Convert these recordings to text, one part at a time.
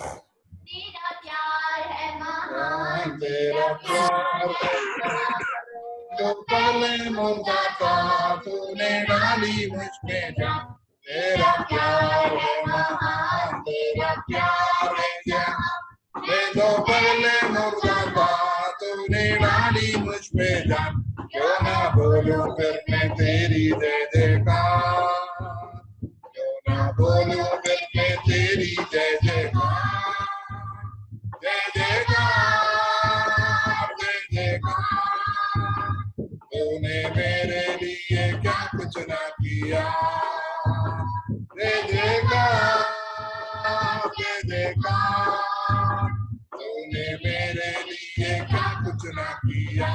तेरा प्यार है महान, तेरा प्यार है महान। तो पहले मुर्दा था तूने डाली मुझ में जान, तेरा प्यार है महान, तेरा प्यार है जहां। मैं तो पहले मुर्दा था तूने डाली मुझ में जान, क्यों ना बोलूं फिर मैं तेरी जय जयकार, क्यों ना बोलूं फिर मैं तेरी जय जयकार, जय जयकार, जय जयकार। तूने मेरे लिए क्या कुछ ना किया, जय जयकार, जय जयकार। तूने मेरे लिए क्या कुछ ना किया।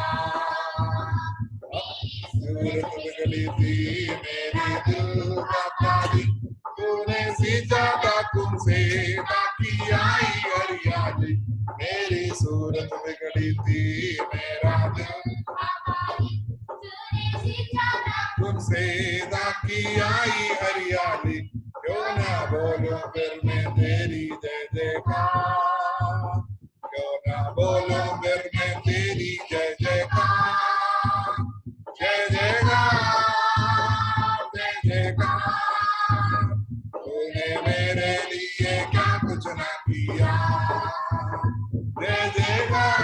सूरत बिगड़ी थी मेरी दिल का तारी, तूने सींचा था तुमसे ताकि आई हरियाली। मेरी सूरत बिगड़ी थी मेरा दिल तुमसे ताकि आई हरियाली, क्यों ना बोलो फिर मैं तेरी जय जयकार, क्यों ना बोलो फिर मैं तेरी जय जयकार, जय जयकार, जय जयकार। तूने मेरे लिए क्या कुछ ना किया, जय जयकार,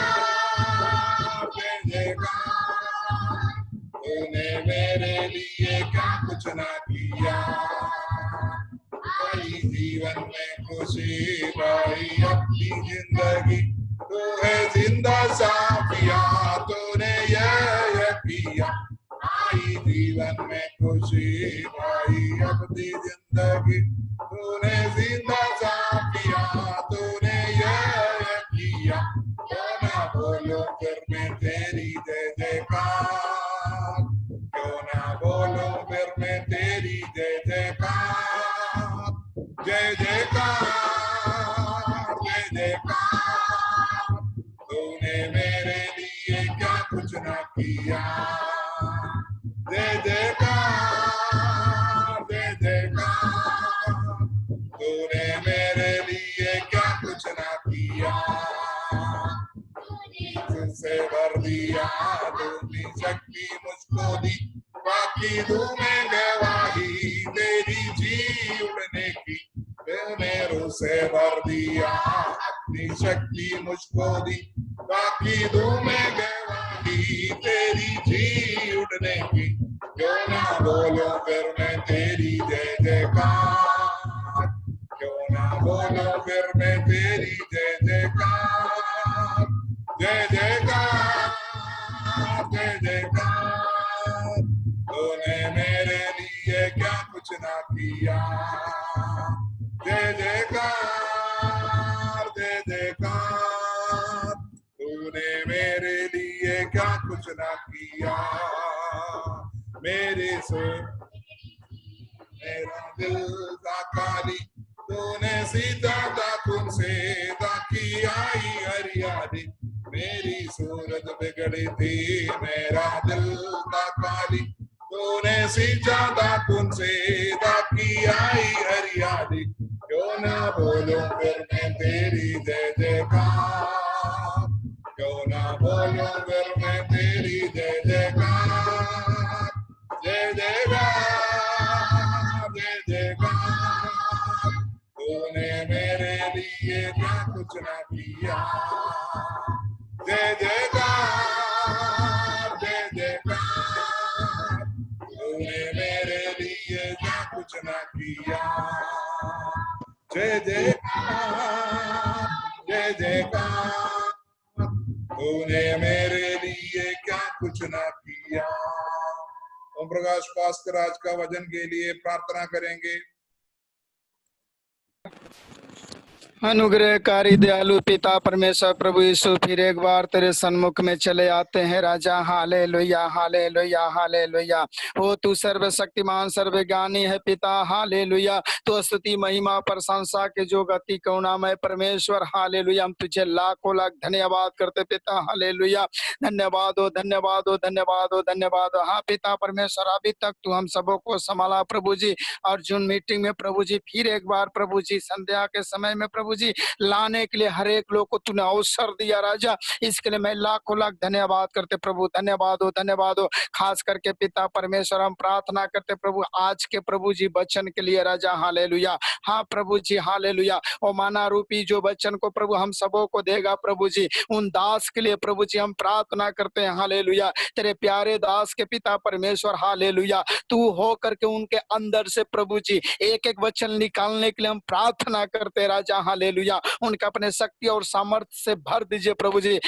जय जयकार। तूने मेरे लिए क्या कुछ ना किया। आई जीवन में खुशी पाई अपनी जिंदगी, तू है जिंदा साफिया, तूने यह किया। आई जीवन में खुशी पाई अपनी जिंदगी, तूने जिंदा साफिया, तूने यह किया। क्यों ना बोलो फिर मैं तेरी जय जयकार, क्यों ना बोलो फिर मैं तेरी जय जयकार, जय जयकार, जय जयकार। तूने मेरे लिए क्या कुछ ना किया, जय जयकार, जय जयकार। तूने मेरे लिए क्या कुछ ना किया। तुझसे भर दिया तूने शक्ति मुझको दी, बाकी तुम्हें गवाही तेरी जी उड़ने की। तूने रूह से भर दिया अपनी शक्ति मुझको दी, बाकी तुम्हें गवाही तेरी जी उड़ने की। क्यों ना बोलो फिर मैं तेरी जय जयकार, क्यों ना बोलो फिर मैं तेरी जय जयकार, जय जयकार, जय जयकार। तूने मेरे लिए क्या कुछ ना किया, जय जयकार, जय जयकार। तूने मेरे लिए क्या कुछ ना किया। मेरे से मेरा दिल का काली, तूने सीधा था तुमसे ताकि आई हरियाली। मेरी सूरत बिगड़ी थी मेरा दिल का काली, तूने सींचा था तुमसे ताकि आई हरियाली। क्यों ना बोलो फिर मैं तेरी जय जयकार, क्यों ना बोलो फिर मैं तेरी जय जयकार, जय जयकार, जय जयकार। तूने मेरे लिए क्या कुछ ना किया, जय जयकार, जय जयकार। तूने मेरे लिए क्या कुछ ना किया, जय जयकार, जय जयकार। तूने मेरे लिए क्या कुछ ना किया। ओम प्रकाश भास्कर आज का वचन के लिए प्रार्थना करेंगे। अनुग्रहकारी दयालु पिता परमेश्वर प्रभु यीशु फिर एक बार तेरे सन्मुख में चले आते हैं राजा। Hallelujah, hallelujah, hallelujah. वो तू सर्वशक्तिमान सर्वज्ञानी है पिता। हालेलुया। तो स्तुति महिमा प्रशंसा के जो गति करुणामय परमेश्वर। हालेलुया। हम तुझे लाखों लाख धन्यवाद करते पिता। हालेलुया। धन्यवाद हो, धन्यवाद हो, धन्यवाद हो, धन्यवाद हो। हाँ पिता परमेश्वर, अभी तक तू हम सबों को संभाला प्रभु जी। अर्जुन मीटिंग में प्रभु जी फिर एक बार प्रभु जी संध्या के समय में प्रभु प्रभु जी लाने के लिए हर एक लोग को तूने अवसर दिया राजा, इसके लिए मैं लाखों लाख धन्यवाद करते प्रभु, धन्यवाद हो। खास करके पिता परमेश्वर हम प्रार्थना करते प्रभु आज के प्रभु जी वचन के लिए राजा, हालेलुया। हाँ प्रभु जी हालेलुया, ओ माना रूपी जो वचन को प्रभु हम सबों को देगा प्रभु जी, उन दास के लिए प्रभु जी हम प्रार्थना करते हैं, हालेलुया। तेरे प्यारे दास के पिता परमेश्वर हालेलुया, तू हो करके उनके अंदर से प्रभु जी एक एक वचन निकालने के लिए हम प्रार्थना करते राजा, हालेलुया। उनका अपने शक्ति और सामर्थ्य से भर दीजिए प्रभु जी,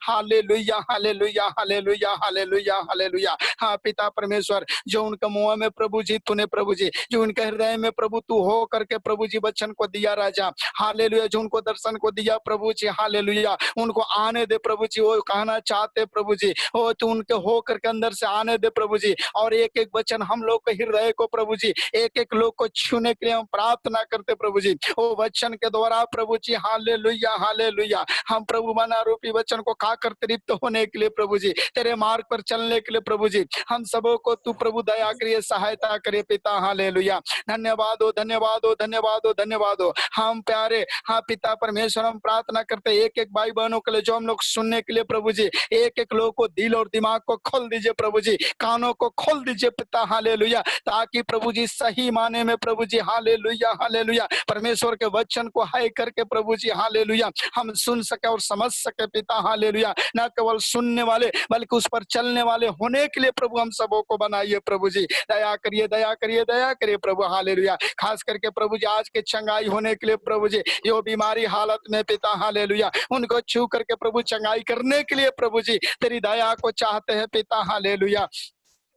hallelujah hallelujah hallelujah hallelujah hallelujah. हाँ पिता परमेश्वर, जो उनके मुंह में प्रभु जी तूने प्रभु जी, जो उनके हृदय में प्रभु तू हो करके प्रभु जी वचन को दिया राजा, हालेलुया। जो उनको दर्शन को दिया प्रभु जी, हालेलुया, उनको आने दे प्रभु जी, वो कहना चाहते प्रभु जी, वो तू उनके हो करके अंदर से आने दे प्रभु जी। और एक एक वचन हम लोग के हृदय को प्रभु जी, एक एक लोग को छूने के लिए हम प्रार्थना करते प्रभु जी, वो वचन के द्वारा प्रभु जी, हालेलुया हालेलुया। हम प्रभु मना रूपी वचन को खाकर तृप्त होने के लिए प्रभु जी, तेरे मार्ग पर चलने के लिए प्रभु जी, हम सबों को तू प्रभु दया करिए, सहायता करिए पिता, हालेलुया। धन्यवाद हो धन्यवाद हो धन्यवाद हो धन्यवाद हो। हम प्यारे हाँ पिता परमेश्वर हम प्रार्थना करते एक एक भाई बहनों के लिए जो हम लोग सुनने के लिए प्रभु जी, एक एक लोग को दिल और दिमाग को खोल दीजिए प्रभु जी, कानों को खोल दीजिए पिता, हालेलुया, ताकि प्रभु जी सही माने में प्रभु जी, हालेलुया हालेलुया, परमेश्वर के वचन को हाय करके प्रभु जी, हालेलुया, हम सुन सके और समझ सके पिता, हालेलुया। न केवल सुनने वाले बल्कि उस पर चलने वाले होने के लिए प्रभु हम सबों को बनाइए प्रभु जी, दया करिए दया करिए दया करिए प्रभु, हालेलुया। खास करके प्रभु जी आज के चंगाई होने के लिए प्रभु जी, जो बीमारी हालत में पिता, हालेलुया, उनको छू करके प्रभु चंगाई करने के लिए प्रभु जी तेरी दया को चाहते हैं पिता, हालेलुया।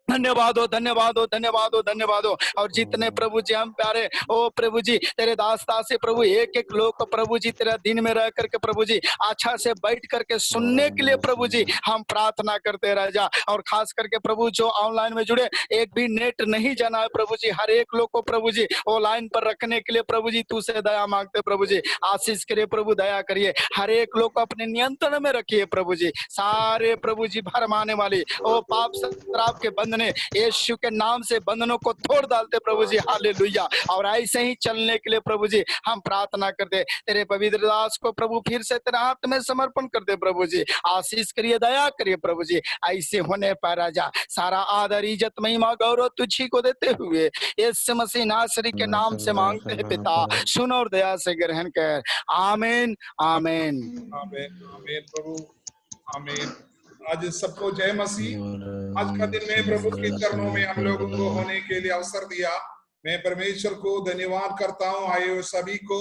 धन्यवाद हो धन्यवाद हो धन्यवाद हो धन्यवाद हो। और जितने प्रभु जी हम प्यारे ओ प्रभु जी तेरे दास दासी प्रभु, एक एक लोग को प्रभु जी तेरा दिन में रह करके प्रभु जी अच्छा से बैठ करके सुनने के लिए प्रभु जी हम प्रार्थना करते राजा। और खास करके प्रभु जो ऑनलाइन में जुड़े, एक भी नेट नहीं जाना है प्रभु जी, हर एक लोग को प्रभु जी वो लाइन पर रखने के लिए प्रभु जी तू से दया मांगते प्रभु जी, आशीष करिए प्रभु, दया करिए, हर एक लोग को अपने नियंत्रण में रखिए प्रभु जी। सारे प्रभु जी भरमाने वाली ओ पाप शराब के बंधन यीशु के नाम से बंधनों को तोड़ डालते प्रभु जी, हालेलुया। और ऐसे ही चलने के लिए प्रभु जी हम प्रार्थना करते, तेरे पवित्र दास को प्रभु फिर से तेरे हाथ में समर्पण करते प्रभु जी, आशीष करिए दया करिए प्रभु जी। ऐसे होने पर राजा सारा आदर इज्जत महिमा गौरव तुझी को देते हुए यीशु मसीह नासरी के नाम से मांगते हैं पिता, सुन और दया से ग्रहण कर, आमीन आमीन आमीन आमीन प्रभु आमीन। आज सबको जय मसीह। आज का दिन में प्रभु के चरणों में हम लोगों को होने के लिए अवसर दिया, मैं परमेश्वर को धन्यवाद करता हूँ। आए हुए सभी को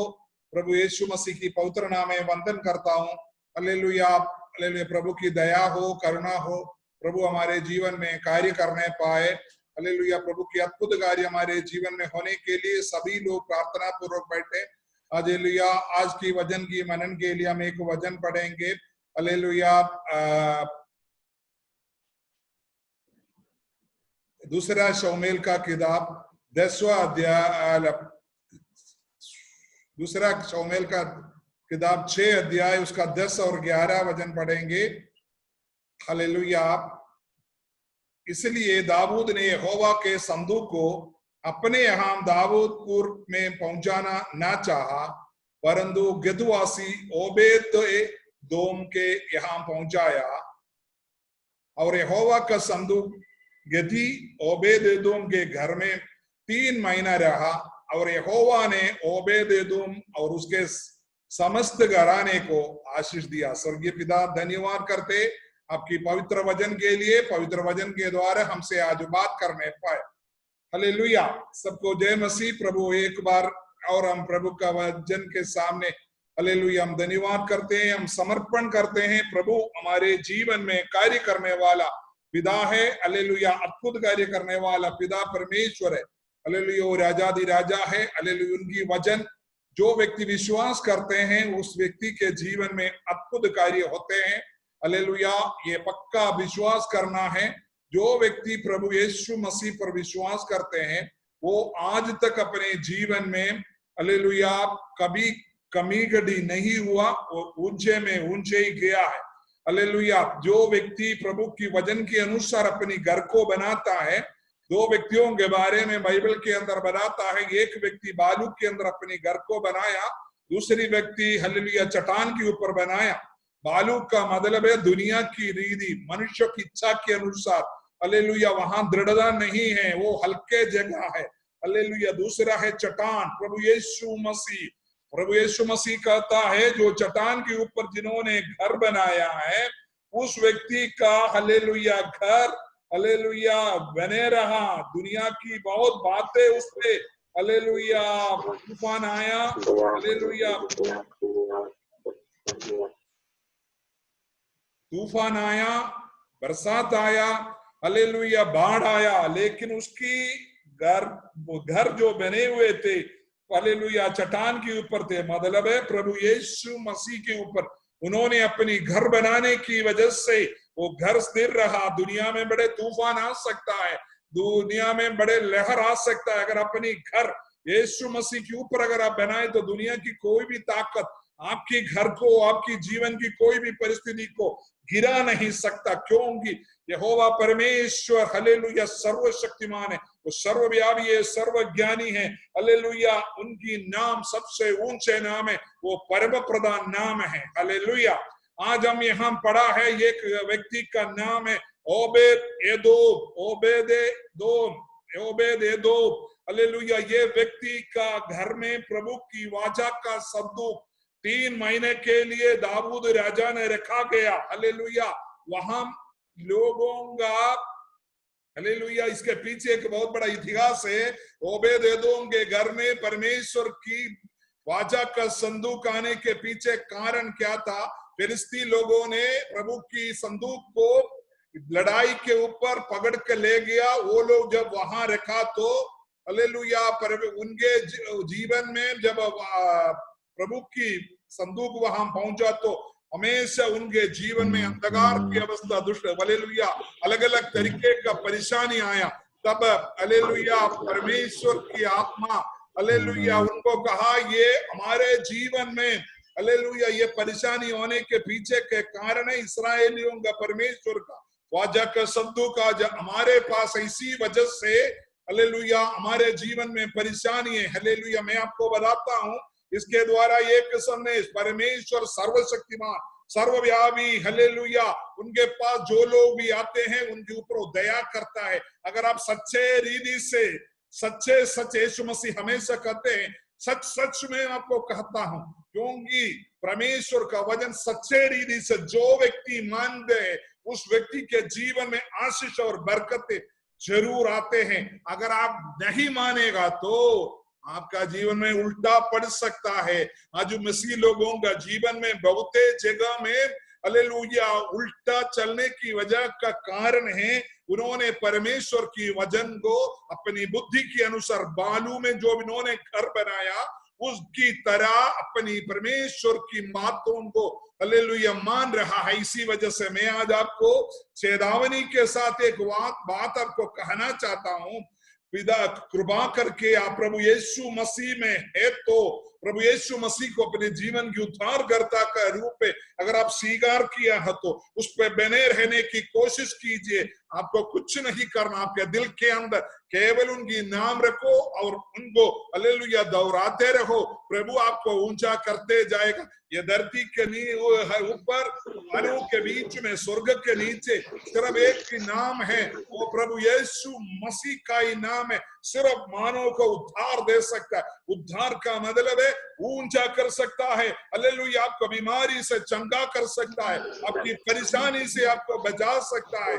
प्रभु यीशु मसीह की पवित्र नाम में वंदन करता हूँ। Hallelujah hallelujah. प्रभु की दया हो, करुणा हो, प्रभु हमारे जीवन में कार्य करने पाए। हालेलुया। प्रभु की अद्भुत कार्य हमारे जीवन में होने के लिए सभी लोग प्रार्थना पूर्वक बैठे। हालेलुया। आज की वचन की मनन के लिए हम एक वचन पढ़ेंगे। हालेलुया। दूसरा शमूएल का किताब 10वां अध्याय, दूसरा शमूएल का किताब 6 अध्याय उसका 10 और 11 वचन पढ़ेंगे। हालेलुया। इसलिए दाऊद ने यहोवा के संदूक को अपने यहाँ दाऊदपुर में पहुंचाना न चाहा, परंतु गतवासी ओबेद-एदोम के यहाँ पहुंचाया। और यहोवा का संदूक गती ओबेद-एदोम के घर में 3 महीना रहा। और यहोवा ने ओबेद-एदोम और उसके समस्त घराने को आशीष दिया। स्वर्गीय पिता धन्यवाद करते आपकी पवित्र वचन के लिए, पवित्र वचन के द्वारा हमसे आज बात करने पाए। हालेलुया। सबको जय मसीह। प्रभु एक बार और हम प्रभु का वचन के सामने हालेलुया हम धन्यवाद करते हैं, हम समर्पण करते हैं। प्रभु हमारे जीवन में कार्य करने वाला पिता है। हालेलुया। अद्भुत कार्य करने वाला पिता परमेश्वर है। हालेलुया। वो राजाधि राजा है। हालेलुया। उनकी वचन जो व्यक्ति विश्वास करते हैं उस व्यक्ति के जीवन में अद्भुत कार्य होते हैं। हालेलुया। ये पक्का विश्वास करना है। जो व्यक्ति प्रभु यीशु मसीह पर विश्वास करते हैं वो आज तक अपने जीवन में हालेलुया कभी कमी घटी नहीं हुआ, वो ऊंचे में ऊंचे ही गया है। हालेलुया। जो व्यक्ति प्रभु की वचन के अनुसार अपनी घर को बनाता है, 2 व्यक्तियों के बारे में बाइबल के अंदर बताता है। एक व्यक्ति बालू के अंदर अपनी घर को बनाया दूसरी व्यक्ति हालेलुया चट्टान के ऊपर बनाया। बालू का मतलब है दुनिया की रीति, मनुष्य की इच्छा के अनुसार। हालेलुया वहां दृढ़ता नहीं है, वो हल्के जगह है। हालेलुया दूसरा है चट्टान, प्रभु यीशु मसीह। प्रभु यीशु मसीह कहता है जो चट्टान के ऊपर जिन्होंने घर बनाया है उस व्यक्ति का हालेलुया घर हालेलुया बने रहा। दुनिया की बहुत बातें उस पे हालेलुया तूफान आया, हालेलुया तूफान आया, बरसात आया, हालेलुया बाढ़ आया, लेकिन उसकी घर जो बने हुए थे हालेलुया चट्टान के ऊपर थे, मतलब है प्रभु यीशु मसीह के ऊपर। उन्होंने अपनी घर बनाने की वजह से वो घर स्थिर रहा। दुनिया में बड़े तूफान आ सकता है, दुनिया में बड़े लहर आ सकता है, अगर अपनी घर यीशु मसीह के ऊपर अगर आप बनाए तो दुनिया की कोई भी ताकत आपके घर को, आपकी जीवन की कोई भी परिस्थिति को गिरा नहीं सकता। क्योंकि यहोवा परमेश्वर हालेलुया सर्वशक्तिमान है, वो सर्वव्यापी है, सर्वज्ञानी है। हालेलुया उनकी नाम सबसे ऊंचे नाम है, वो परम प्रधान नाम है। हालेलुया आज हम यहाँ पढ़ा है एक व्यक्ति का नाम है ओबेद एदोम। हालेलुया ये व्यक्ति का घर में प्रभु की वाचा का संदूक 3 महीने के लिए दाऊद राजा ने रखा गया। हालेलुया वहां लोगों का हालेलुया इसके पीछे एक बहुत बड़ा इतिहास है। ओबेद एदोम के घर में परमेश्वर की वाचा का संदूक आने के पीछे कारण क्या था? फिलिस्ती लोगों ने प्रभु की संदूक को लड़ाई के ऊपर पकड़ के ले गया। वो लोग जब वहां रखा तो हालेलुया उनके जीवन में जब प्रभु की संदूक वहां पहुंचा तो हमेशा उनके जीवन में अंधकार की अवस्था, दुष्ट हालेलुया अलग अलग तरीके का परेशानी आया। तब हालेलुया परमेश्वर की आत्मा हालेलुया उनको कहा ये हमारे जीवन में हालेलुया ये परेशानी होने के पीछे के कारण है इस्राएलियों का परमेश्वर का वाचा का संदूक आज हमारे पास। इसी वजह से हालेलुया हमारे जीवन में परेशानी है। हालेलुया मैं आपको बताता हूँ इसके द्वारा एक संदेश, परमेश्वर सर्वशक्तिमान सर्वव्यापी हालेलुया उनके पास जो लोग भी आते हैं उनके ऊपर दया करता है। अगर आप सच्चे रीति से सच्चे यीशु मसीह हमेशा कहते हैं सच सच में आपको कहता हूं, क्योंकि परमेश्वर का वचन सच्चे रीति से जो व्यक्ति मानते हैं उस व्यक्ति के जीवन में आशीष और बरकतें जरूर आते हैं। अगर आप नहीं मानेगा तो आपका जीवन में उल्टा पड़ सकता है। आज मसीह लोगों का जीवन में बहुत जगह में हालेलुया उल्टा चलने की वजह का कारण है उन्होंने परमेश्वर की वचन को अपनी बुद्धि के अनुसार बालू में जो इन्होंने घर बनाया उसकी तरह अपनी परमेश्वर की बातों को हालेलुया मान रहा है। इसी वजह से मैं आज आपको चेतावनी के साथ एक बात आपको कहना चाहता हूं। पिता कृपा करके आप प्रभु यीशु मसीह में है तो प्रभु यीशु मसीह को अपने जीवन की उद्धारकर्ता का रूप में अगर आप स्वीकार किया है तो उस पर बने रहने की कोशिश कीजिए। आपको कुछ नहीं करना, आपके दिल के अंदर केवल उनकी नाम रखो और उनको हालेलुया दोहराते रहो। प्रभु आपको ऊंचा करते जाएगा। ये धरती के ऊपर वालों के बीच में स्वर्ग के नीचे सिर्फ एक ही नाम है, वो प्रभु यीशु मसीह का ही नाम है। सिर्फ मानव को उद्धार दे सकता है। उद्धार का मतलब है ऊंचा कर सकता है। हालेलुया आपको बीमारी से चंगा कर सकता है, आपकी परेशानी से आपको बचा सकता है।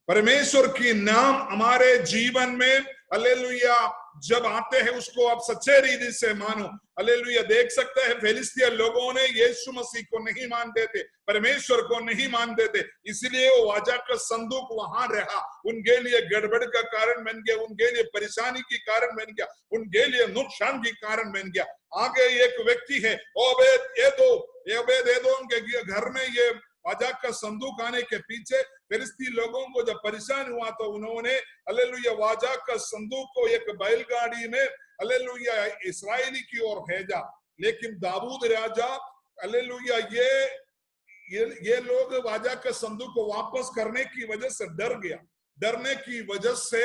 परमेश्वर की नाम हमारे जीवन में हालेलुया जब आते हैं उसको आप सच्चे रीति से मानो। हालेलुया देख सकते हैं फिलिस्तीय लोगों ने यीशु मसीह को नहीं मानते थे, परमेश्वर को नहीं मानते थे, इसलिए वो वाचा का संदूक वहां रहा। उनके लिए गड़बड़ का कारण बन गया, उनके लिए परेशानी की कारण बन गया, उनके लिए नुकसान की कारण बन गया। आगे एक व्यक्ति है ओबेद एदोम के घर में ये वाचा का संदूक आने के पीछे फिलिस्ती लोगों को जब परेशान हुआ तो उन्होंने हालेलुया वाचा का संदूक को एक बैलगाड़ी में हालेलुया इस्राएली की ओर भेजा। लेकिन दाऊद राजा हालेलुया ये लोग वाचा का संदूक को वापस करने की वजह से डर गया। डरने की वजह से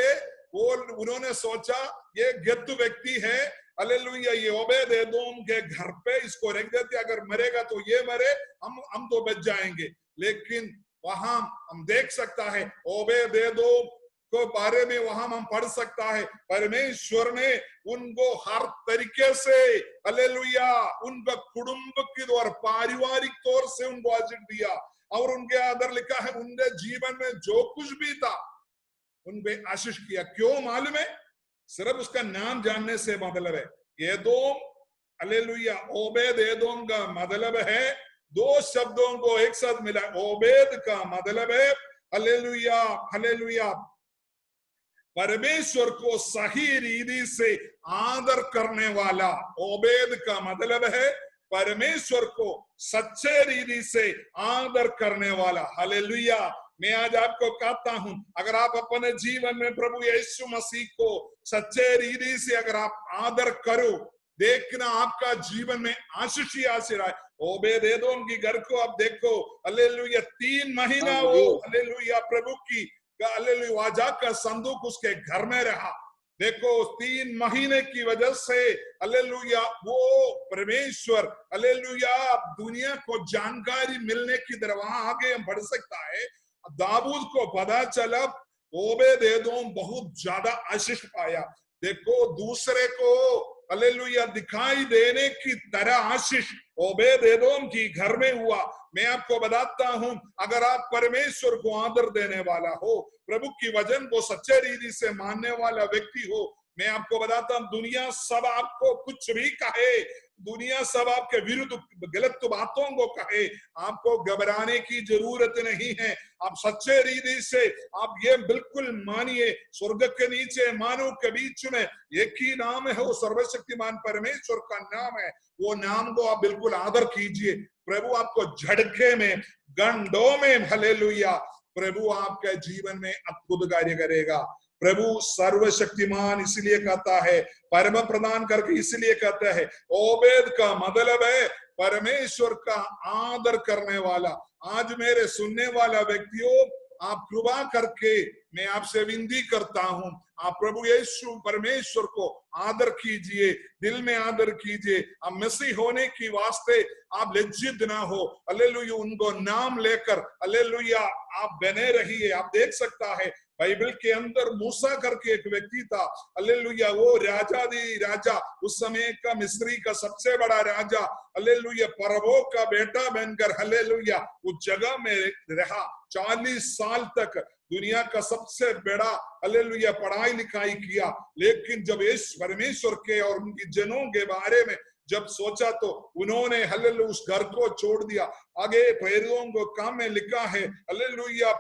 वो उन्होंने सोचा ये गिद्ध व्यक्ति है, हालेलुया, ये ओबेद एदोम के घर पे इसको रख देते, अगर मरेगा तो ये मरे, हम तो बच जाएंगे। लेकिन वहां हम देख सकता है ओबेद एदोम को बारे में वहां हम पढ़ सकता है, परमेश्वर ने उनको हर तरीके से हालेलुया उनका कुटुंब की और पारिवारिक तौर से उनको आशीष दिया। और उनके अंदर लिखा है उनके जीवन में जो कुछ भी था उन पे आशीष किया। क्यों मालूम है? सिर्फ उसका नाम जानने से मतलब है। एदोम, हालेलुया, ओबेद एदोम का मतलब है, दो शब्दों को एक साथ मिला। ओबेद का मतलब है हालेलुया, हालेलुया, परमेश्वर को सही रीति से आदर करने वाला। ओबेद का मतलब है परमेश्वर को सच्चे रीति से आदर करने वाला। हालेलुया। मैं आज आपको कहता हूं, अगर आप अपने जीवन में प्रभु यीशु मसीह को सच्चे रीति से अगर आप आदर करो, देखना आपका जीवन में आशीष ही आशीष आए। ओबेद एदोम की घर को आप देखो, हालेलुया, 3 महीना वो हालेलुया प्रभु की हालेलुया वाचा का संदूक उसके घर में रहा। देखो 3 महीने की वजह से हालेलुया वो परमेश्वर हालेलुया दुनिया को जानकारी मिलने की तरफ वहां आगे हम बढ़ सकता है। दाऊद को पता चला ओबेद एदोम बहुत ज्यादा आशीष पाया। देखो दूसरे को हालेलुया दिखाई देने की तरह आशीष ओबेद एदोम की घर में हुआ। मैं आपको बताता हूं, अगर आप परमेश्वर को आदर देने वाला हो, प्रभु की वचन को सच्चे रीति से मानने वाला व्यक्ति हो, मैं आपको बताता हूं, दुनिया सब आपको कुछ भी कहे, दुनिया सब आपके विरुद्ध गलत बातों को कहे, आपको घबराने की जरूरत नहीं है। आप सच्चे रीति से आप ये बिल्कुल मानिए, स्वर्ग के नीचे मानव के बीच में एक ही नाम है, वो सर्वशक्तिमान परमेश्वर का नाम है। वो नाम को आप बिल्कुल आदर कीजिए। प्रभु आपको झटके में, गंडों में हालेलुया प्रभु आपके जीवन में अद्भुत कार्य करेगा। प्रभु सर्वशक्तिमान इसलिए कहता है, परम प्रदान करके इसलिए कहता है। ओबेद का मतलब है परमेश्वर का आदर करने वाला। आज मेरे सुनने वाला व्यक्तियों, आप कृपा करके मैं आपसे विनती करता हूं, आप प्रभु यीशु परमेश्वर को आदर कीजिए, दिल में आदर कीजिए। आप मसीह होने की वास्ते आप लज्जित ना हो, हालेलुया उनको नाम लेकर हालेलुया आप बने रहिए। आप देख सकता है बाइबल के अंदर मूसा करके एक व्यक्ति था, हालेलुया वो राजा उस समय का मिस्री का सबसे बड़ा राजा, हालेलुया फरओ का बेटा बनकर हालेलुया उस जगह में रहा। 40 साल तक दुनिया का सबसे बड़ा हालेलुया पढ़ाई लिखाई किया। लेकिन जब इस परमेश्वर के और उनकी जनों के बारे में जब सोचा तो उन्होंने हालेलुया उस घर को छोड़ दिया। आगे प्रेरितों को काम में लिखा है हालेलुया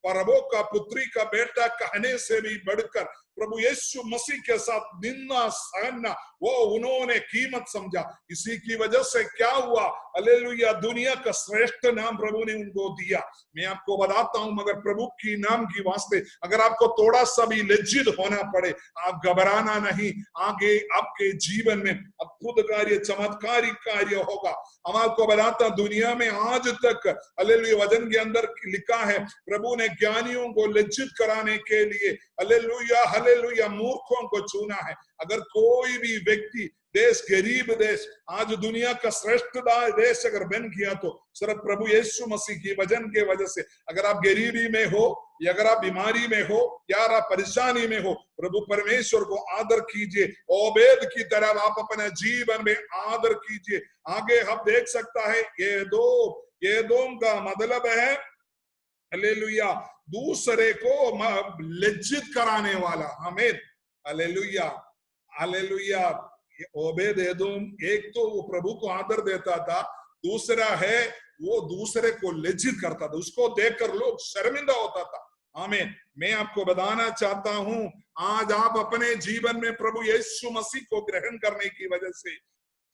फरओ का पुत्री का बेटा कहने से भी बढ़कर प्रभु यीशु मसीह के साथ निंदा सहना वो उन्होंने कीमत समझा। इसी की वजह से क्या हुआ, हालेलुया दुनिया का श्रेष्ठ नाम प्रभु ने उनको दिया। मैं आपको बताता हूं, मगर प्रभु की नाम की वास्ते अगर आपको थोड़ा सा भी लज्जित होना पड़े, आप घबराना नहीं। आगे आपके जीवन में अद्भुत कार्य, चमत्कारिक कार्य होगा। हम आपको बताता दुनिया में आज तक हालेलुया वचन के अंदर लिखा है, प्रभु ने ज्ञानियों को लज्जित कराने के लिए हालेलुया हालेलुया मूर्खों को चुना है। अगर कोई भी व्यक्ति देश, गरीब देश, आज दुनिया का श्रेष्ठ देश अगर बन गया तो सिर्फ प्रभु यीशु मसीह की वचन के वजह से। अगर आप गरीबी में हो या अगर आप बीमारी में हो या आप परेशानी में हो, प्रभु परमेश्वर को आदर कीजिए। ओबेद की तरह आप अपने जीवन में आदर कीजिए। आगे हम देख सकता है एदोम का मतलब है हालेलुया दूसरे को लज्जित कराने वाला। आमीन, हालेलुया हालेलुया। ओबेद एदोम एक तो वो प्रभु को आदर देता था, दूसरा है वो दूसरे को लज्जित करता था, उसको देखकर लोग शर्मिंदा होता था। आमीन। मैं आपको बताना चाहता हूं, आज आप अपने जीवन में प्रभु यीशु मसीह को ग्रहण करने की वजह से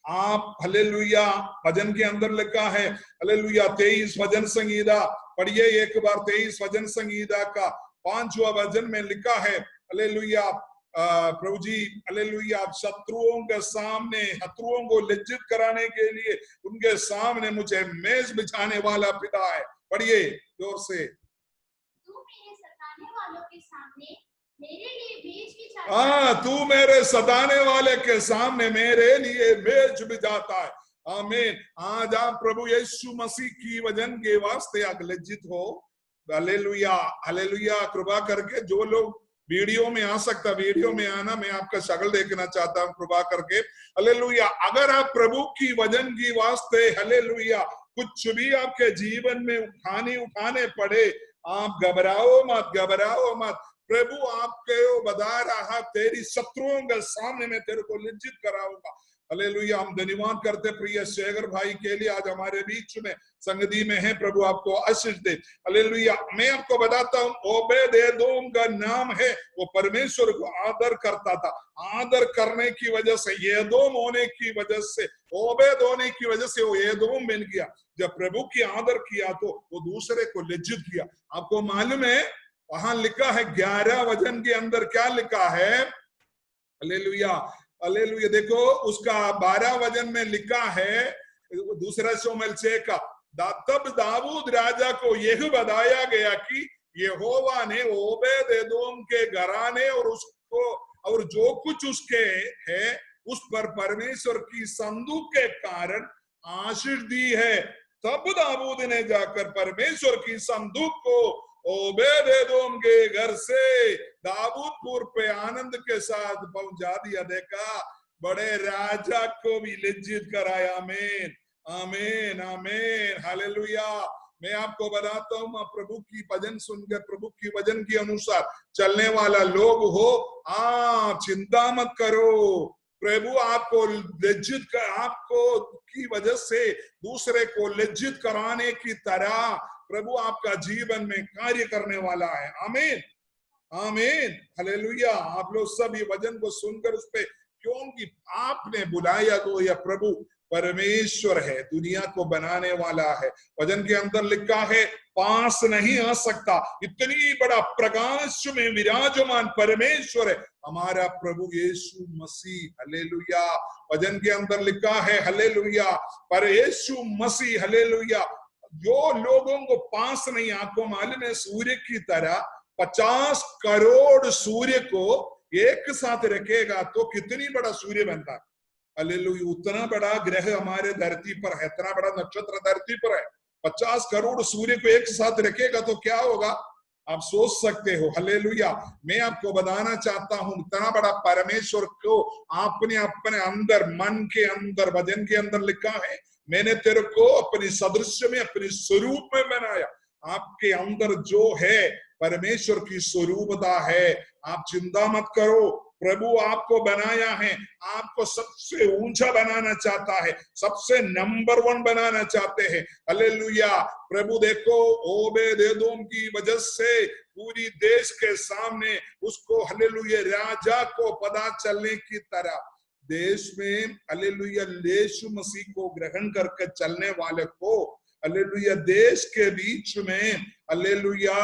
आप हालेलुया भजन के अंदर लिखा है हालेलुया 23 भजन संगीता पढ़िए एक बार। 23 भजन संगीता का 5वां भजन में लिखा है हालेलुया प्रभु जी हालेलुया शत्रुओं के सामने, शत्रुओं को लज्जित कराने के लिए उनके सामने मुझे मेज बिछाने वाला पिता है। पढ़िए जोर से। तू मेरे सताने वालों के सामने मेरे लिए बीज की छाया हाँ, तू मेरे सताने वाले के सामने मेरे लिए मेज बिछाता है। आमीन। आज आप प्रभु यीशु मसीह की वजन के वास्ते आप लज्जित हो। Hallelujah, hallelujah. कृपा करके जो लोग वीडियो में आ सकता, वीडियो में आना, मैं आपका शक्ल देखना चाहता हूँ कृपा करके। हालेलुया। अगर आप प्रभु की वजन की वास्ते, हालेलुया, कुछ भी आपके जीवन में उठाने पड़े, आप घबराओ मत, घबराओ मत। प्रभु आपके बता रहा, तेरी शत्रुओं के सामने मैं तेरे को लज्जित कराऊंगा। हालेलुया। हम धन्यवाद करते प्रिय शेखर भाई के लिए, आज हमारे बीच में संगति में है। प्रभु आपको आशीष दे। हालेलुया। मैं आपको बताता हूँ, ओबेद-एदोम का नाम है, वो परमेश्वर को आदर करता था। आदर करने की वजह से, एदोम होने की वजह से, ओबेद होने की वजह से वो एदोम बन गया। जब प्रभु की आदर किया तो वो दूसरे को लज्जित किया। आपको मालूम है, वहां लिखा है 11 वचन के अंदर क्या लिखा है? Hallelujah, hallelujah. देखो उसका 12 वचन में लिखा है, दूसरा शमूएल 6 का, तब दाऊद राजा को यह बताया गया कि यहोवा ने ओबेद-एदोम के घराने और उसको और जो कुछ उसके है उस पर परमेश्वर की संदूक के कारण आशीष दी है। तब दाऊद ने जाकर परमेश्वर की संदूक को ओबेद-एदोम के घर से दाऊदपुर पे आनंद के साथ पहुंचा दिया। देखा, बड़े राजा को भी लज्जित कराया। आमीन, आमीन, आमीन, हालेलुया। मैं आपको बताता हूँ, प्रभु की भजन सुनकर, प्रभु की वजन के अनुसार चलने वाला लोग हो, आप चिंता मत करो। प्रभु आपको लज्जित कर, आपको की वजह से दूसरे को लज्जित कराने की तरह प्रभु आपका जीवन में कार्य करने वाला है। आमीन, आमीन, हालेलुया। आप लोग सब ये वचन को सुनकर उस पे, क्योंकि आपने बुलाया तो यह प्रभु परमेश्वर है, दुनिया को बनाने वाला है। वचन के अंदर लिखा है, पास नहीं आ सकता, इतनी बड़ा प्रकाश में विराजमान परमेश्वर है हमारा प्रभु यीशु मसीह। हालेलुया। वचन के अंदर लिखा है, हालेलुया, पर यीशु मसीह, हालेलुया, जो लोगों को पास नहीं, आपको मालूम है सूर्य की तरह 50 करोड़ सूर्य को एक साथ रखेगा तो कितनी बड़ा सूर्य बनता है। हालेलुया। उतना बड़ा ग्रह हमारे धरती पर है, इतना बड़ा नक्षत्र धरती पर है। 50 करोड़ सूर्य को एक साथ रखेगा तो क्या होगा, आप सोच सकते हो। हालेलुया। मैं आपको बताना चाहता हूं, इतना बड़ा परमेश्वर को आपने अपने अंदर, मन के अंदर, वचन के अंदर लिखा है, मैंने तेरे को अपनी सदृश्य में, अपने स्वरूप में बनाया। आपके अंदर जो है परमेश्वर की स्वरूपता है। आप चिंता मत करो, प्रभु आपको बनाया है, आपको सबसे ऊंचा बनाना चाहता है, सबसे नंबर 1 बनाना चाहते हैं। हालेलुया। प्रभु देखो, ओबेद-एदोम की वजह से पूरी देश के सामने उसको, हालेलुया, राजा को पता चलने की तरह देश में, हालेलुया, यीशु मसीह को ग्रहण करके चलने वाले को, हालेलुया, देश के बीच में, हालेलुया,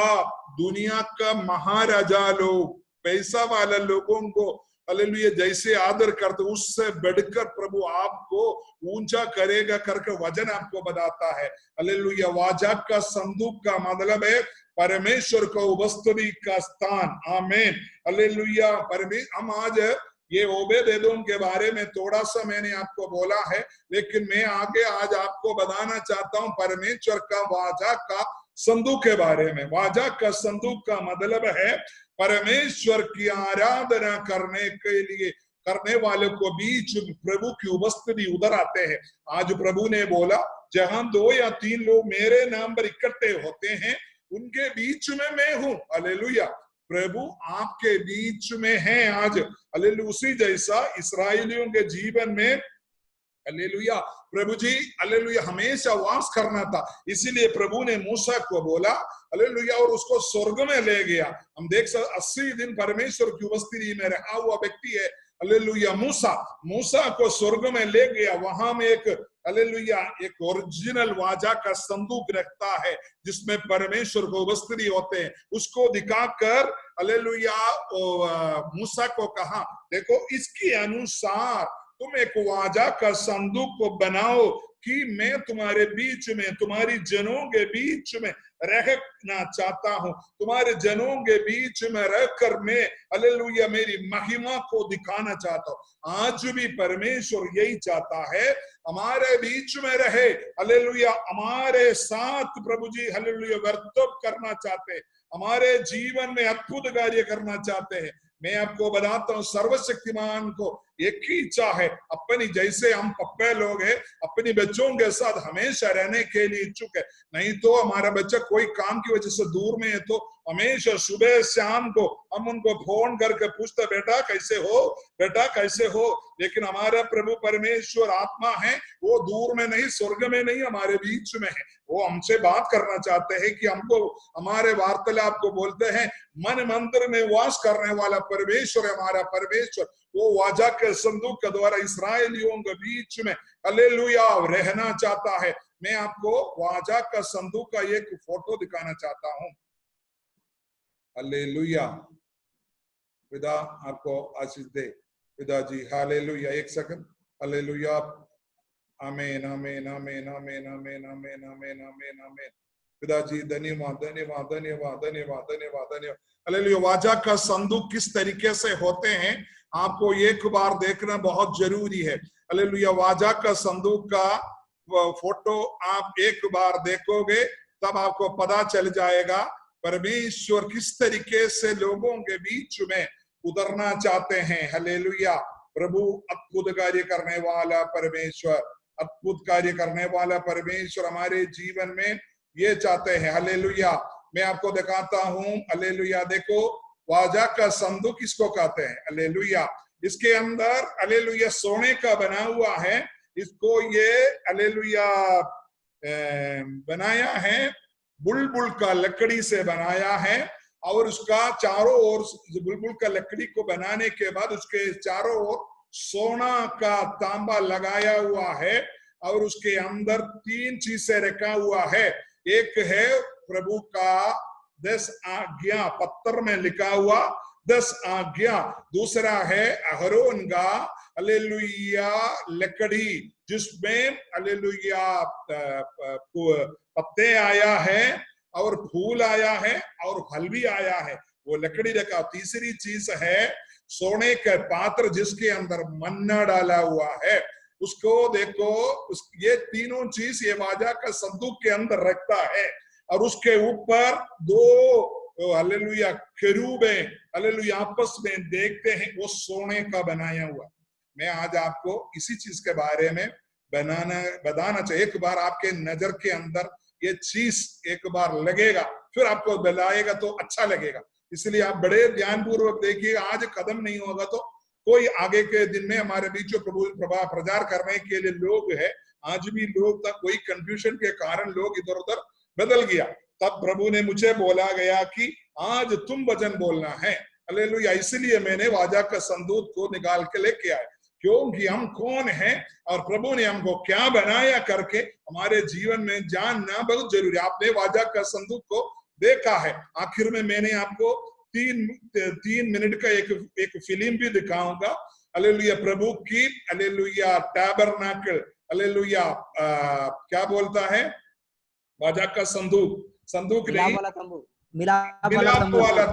दुनिया का महाराजा लोग, पैसा वाले लोगों को, हालेलुया, जैसे आदर करते उससे बढ़कर प्रभु आपको ऊंचा करेगा करके वचन आपको बताता है। हालेलुया। वाजक का संदूक का मतलब है परमेश्वर को उपस्थिति का स्थान। आमीन, हालेलुया। हम आज ये ओबेद-एदोम के बारे में थोड़ा सा मैंने आपको बोला है, लेकिन मैं आगे आज आपको बताना चाहता हूं परमेश्वर का वाजक का संदूक के बारे में। वाजक का संदूक का मतलब है परमेश्वर की आराधना करने के लिए, करने वाले को बीच प्रभु की उपस्थिति उधर आते हैं। आज प्रभु ने बोला, जहां 2 या 3 लोग मेरे नाम पर इकट्ठे होते हैं, उनके बीच में मैं हूं। हालेलुया। प्रभु आपके बीच में है आज। हालेलुया। उसी जैसा इस्राएलियों के जीवन में, हालेलुया, प्रभु जी, हालेलुया, हमेशा वास करना था, इसीलिए प्रभु ने मूसा को बोला, हालेलुया, और उसको स्वर्ग में ले गया। हम देख सकते 80 दिन परमेश्वर की उपस्थिति में रहा हुआ व्यक्ति है, हालेलुया, मूसा को स्वर्ग में ले गया। वहां में एक, हालेलुया, एक ओरिजिनल वाजा का संदूक रखता है जिसमें परमेश्वर को उपस्थिति होते हैं। उसको दिखाकर, हालेलुया, मूसा को कहा, देखो इसके अनुसार तुम एक वाजा का संदूक को बनाओ कि मैं तुम्हारे बीच में, तुम्हारी जनों के बीच में रहना चाहता हूं, तुम्हारे जनों के बीच में रहकर मैं हालेलुया मेरी महिमा को दिखाना चाहता हूं। आज भी परमेश्वर यही चाहता है, हमारे बीच में रहे, हालेलुया हमारे साथ प्रभु जी हालेलुया वर्तव करना चाहते हैं, हमारे जीवन में अद्भुत कार्य करना चाहते हैं। मैं आपको बताता हूँ, सर्वशक्तिमान को एक ही इच्छा है, अपनी जैसे हम पप्पे लोग हैं अपने बच्चों के साथ हमेशा रहने के लिए इच्छुक है। नहीं तो हमारा बच्चा कोई काम की वजह से दूर में है तो हमेशा सुबह शाम को हम उनको फोन करके पूछते बेटा कैसे हो, बेटा कैसे हो। लेकिन हमारा प्रभु परमेश्वर आत्मा है, वो दूर में नहीं, स्वर्ग में नहीं, हमारे बीच में है। वो हमसे बात करना चाहते हैं कि हमको हमारे वार्तालाप को बोलते हैं मन मंदिर में वास करने वाला परमेश्वर है हमारा परमेश्वर। वो वाजा के संदूक के द्वारा इसराइलियों के बीच में हालेलुया रहना चाहता है। मैं आपको वाजा का संदूक का एक फोटो दिखाना चाहता हूं। हालेलुया, पिता आपको आशीष दे पिताजी। हालेलुया, एक सेकंड। हालेलुया, आमीन आमीन आमीन आमीन आमीन आमीन आमीन आमीन आमीन। पिताजी धन्यवाद धन्यवाद धन्यवाद धन्यवाद धन्यवाद धन्यवाद। हालेलुया, वाजा का संदूक किस तरीके से होते हैं आपको एक बार देखना बहुत जरूरी है। हालेलुया, वाजा का संदूक का फोटो आप एक बार देखोगे तब आपको पता चल जाएगा परमेश्वर किस तरीके से लोगों के बीच में उतरना चाहते हैं। हालेलुया, प्रभु अद्भुत कार्य करने वाला परमेश्वर, अद्भुत कार्य करने वाला परमेश्वर हमारे जीवन में ये चाहते हैं। हालेलुया, मैं आपको दिखाता हूं। हालेलुया, देखो वाजा का संदूक किसको कहते हैं। हालेलुया, इसके अंदर हालेलुया सोने का बना हुआ है। इसको ये हालेलुया बनाया है, बुलबुल का लकड़ी से बनाया है। और उसका चारों ओर बुलबुल का लकड़ी को बनाने के बाद उसके चारों ओर सोना का तांबा लगाया हुआ है। और उसके अंदर 3 चीजें रखा हुआ है। एक है प्रभु का 10 आज्ञा, पत्थर में लिखा हुआ 10 आज्ञा। दूसरा है अहरोन का हालेलुया लकड़ी, जिसमें हालेलुया पत्ते आया है और फूल आया है और फल भी आया है, वो लकड़ी रखा। तीसरी चीज है सोने का पात्र जिसके अंदर मन्ना डाला हुआ है। उसको देखो, ये तीनों चीज ये वाजा का संदूक के अंदर रखता है। और उसके ऊपर 2 हालेलुया केरूबे हालेलुया आपस में देखते हैं, वो सोने का बनाया हुआ। मैं आज आपको इसी चीज के बारे में बताना चाहिए। एक बार आपके नजर के अंदर ये चीज एक बार लगेगा, फिर आपको बताएगा तो अच्छा लगेगा। इसलिए आप बड़े ध्यान पूर्वक देखिए। आज कदम नहीं होगा तो कोई आगे के दिन में हमारे बीच प्रभु प्रचार करने के लिए लोग है। आज भी लोग तक कोई कंफ्यूजन के कारण लोग इधर उधर बदल गया। तब प्रभु ने मुझे बोला गया कि आज तुम वचन बोलना है। हालेलुया, इसलिए मैंने वाजा का संदूक को निकाल के लेके आया, क्योंकि हम कौन हैं और प्रभु ने हमको क्या बनाया करके हमारे जीवन में जानना बहुत जरूरी है। आपने वाजा का संदूक को देखा है। आखिर में मैंने आपको 3 मिनट का एक फिल्म भी दिखाऊंगा। हालेलुया, प्रभु की हालेलुया टैबरनाकल, हालेलुया क्या बोलता है वाजा का संदूक, संदूक नहीं, मिलाप वाला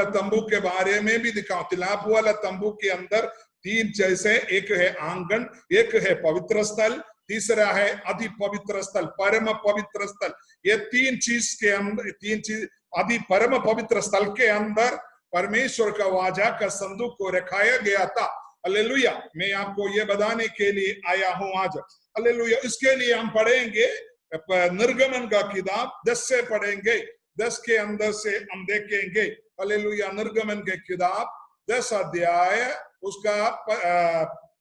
तंबू के बारे में भी दिखाओ। मिलाप वाला तंबू के अंदर 3 जैसे, एक है आंगन, एक है पवित्र स्थल, तीसरा है अति पवित्र स्थल, परम पवित्र स्थल। ये 3 चीज के अंदर, 3 चीज अति परम पवित्र स्थल के अंदर परमेश्वर का वाजा का संदूक को रखाया गया था। हालेलुया, मैं आपको ये बताने के लिए आया हूं आज। हालेलुया, इसके लिए हम पढ़ेंगे निर्गमन का किताब 10 से पढ़ेंगे। 10 के अंदर से हम देखेंगे हालेलुया निर्गमन के किताब 10 अध्याय, उसका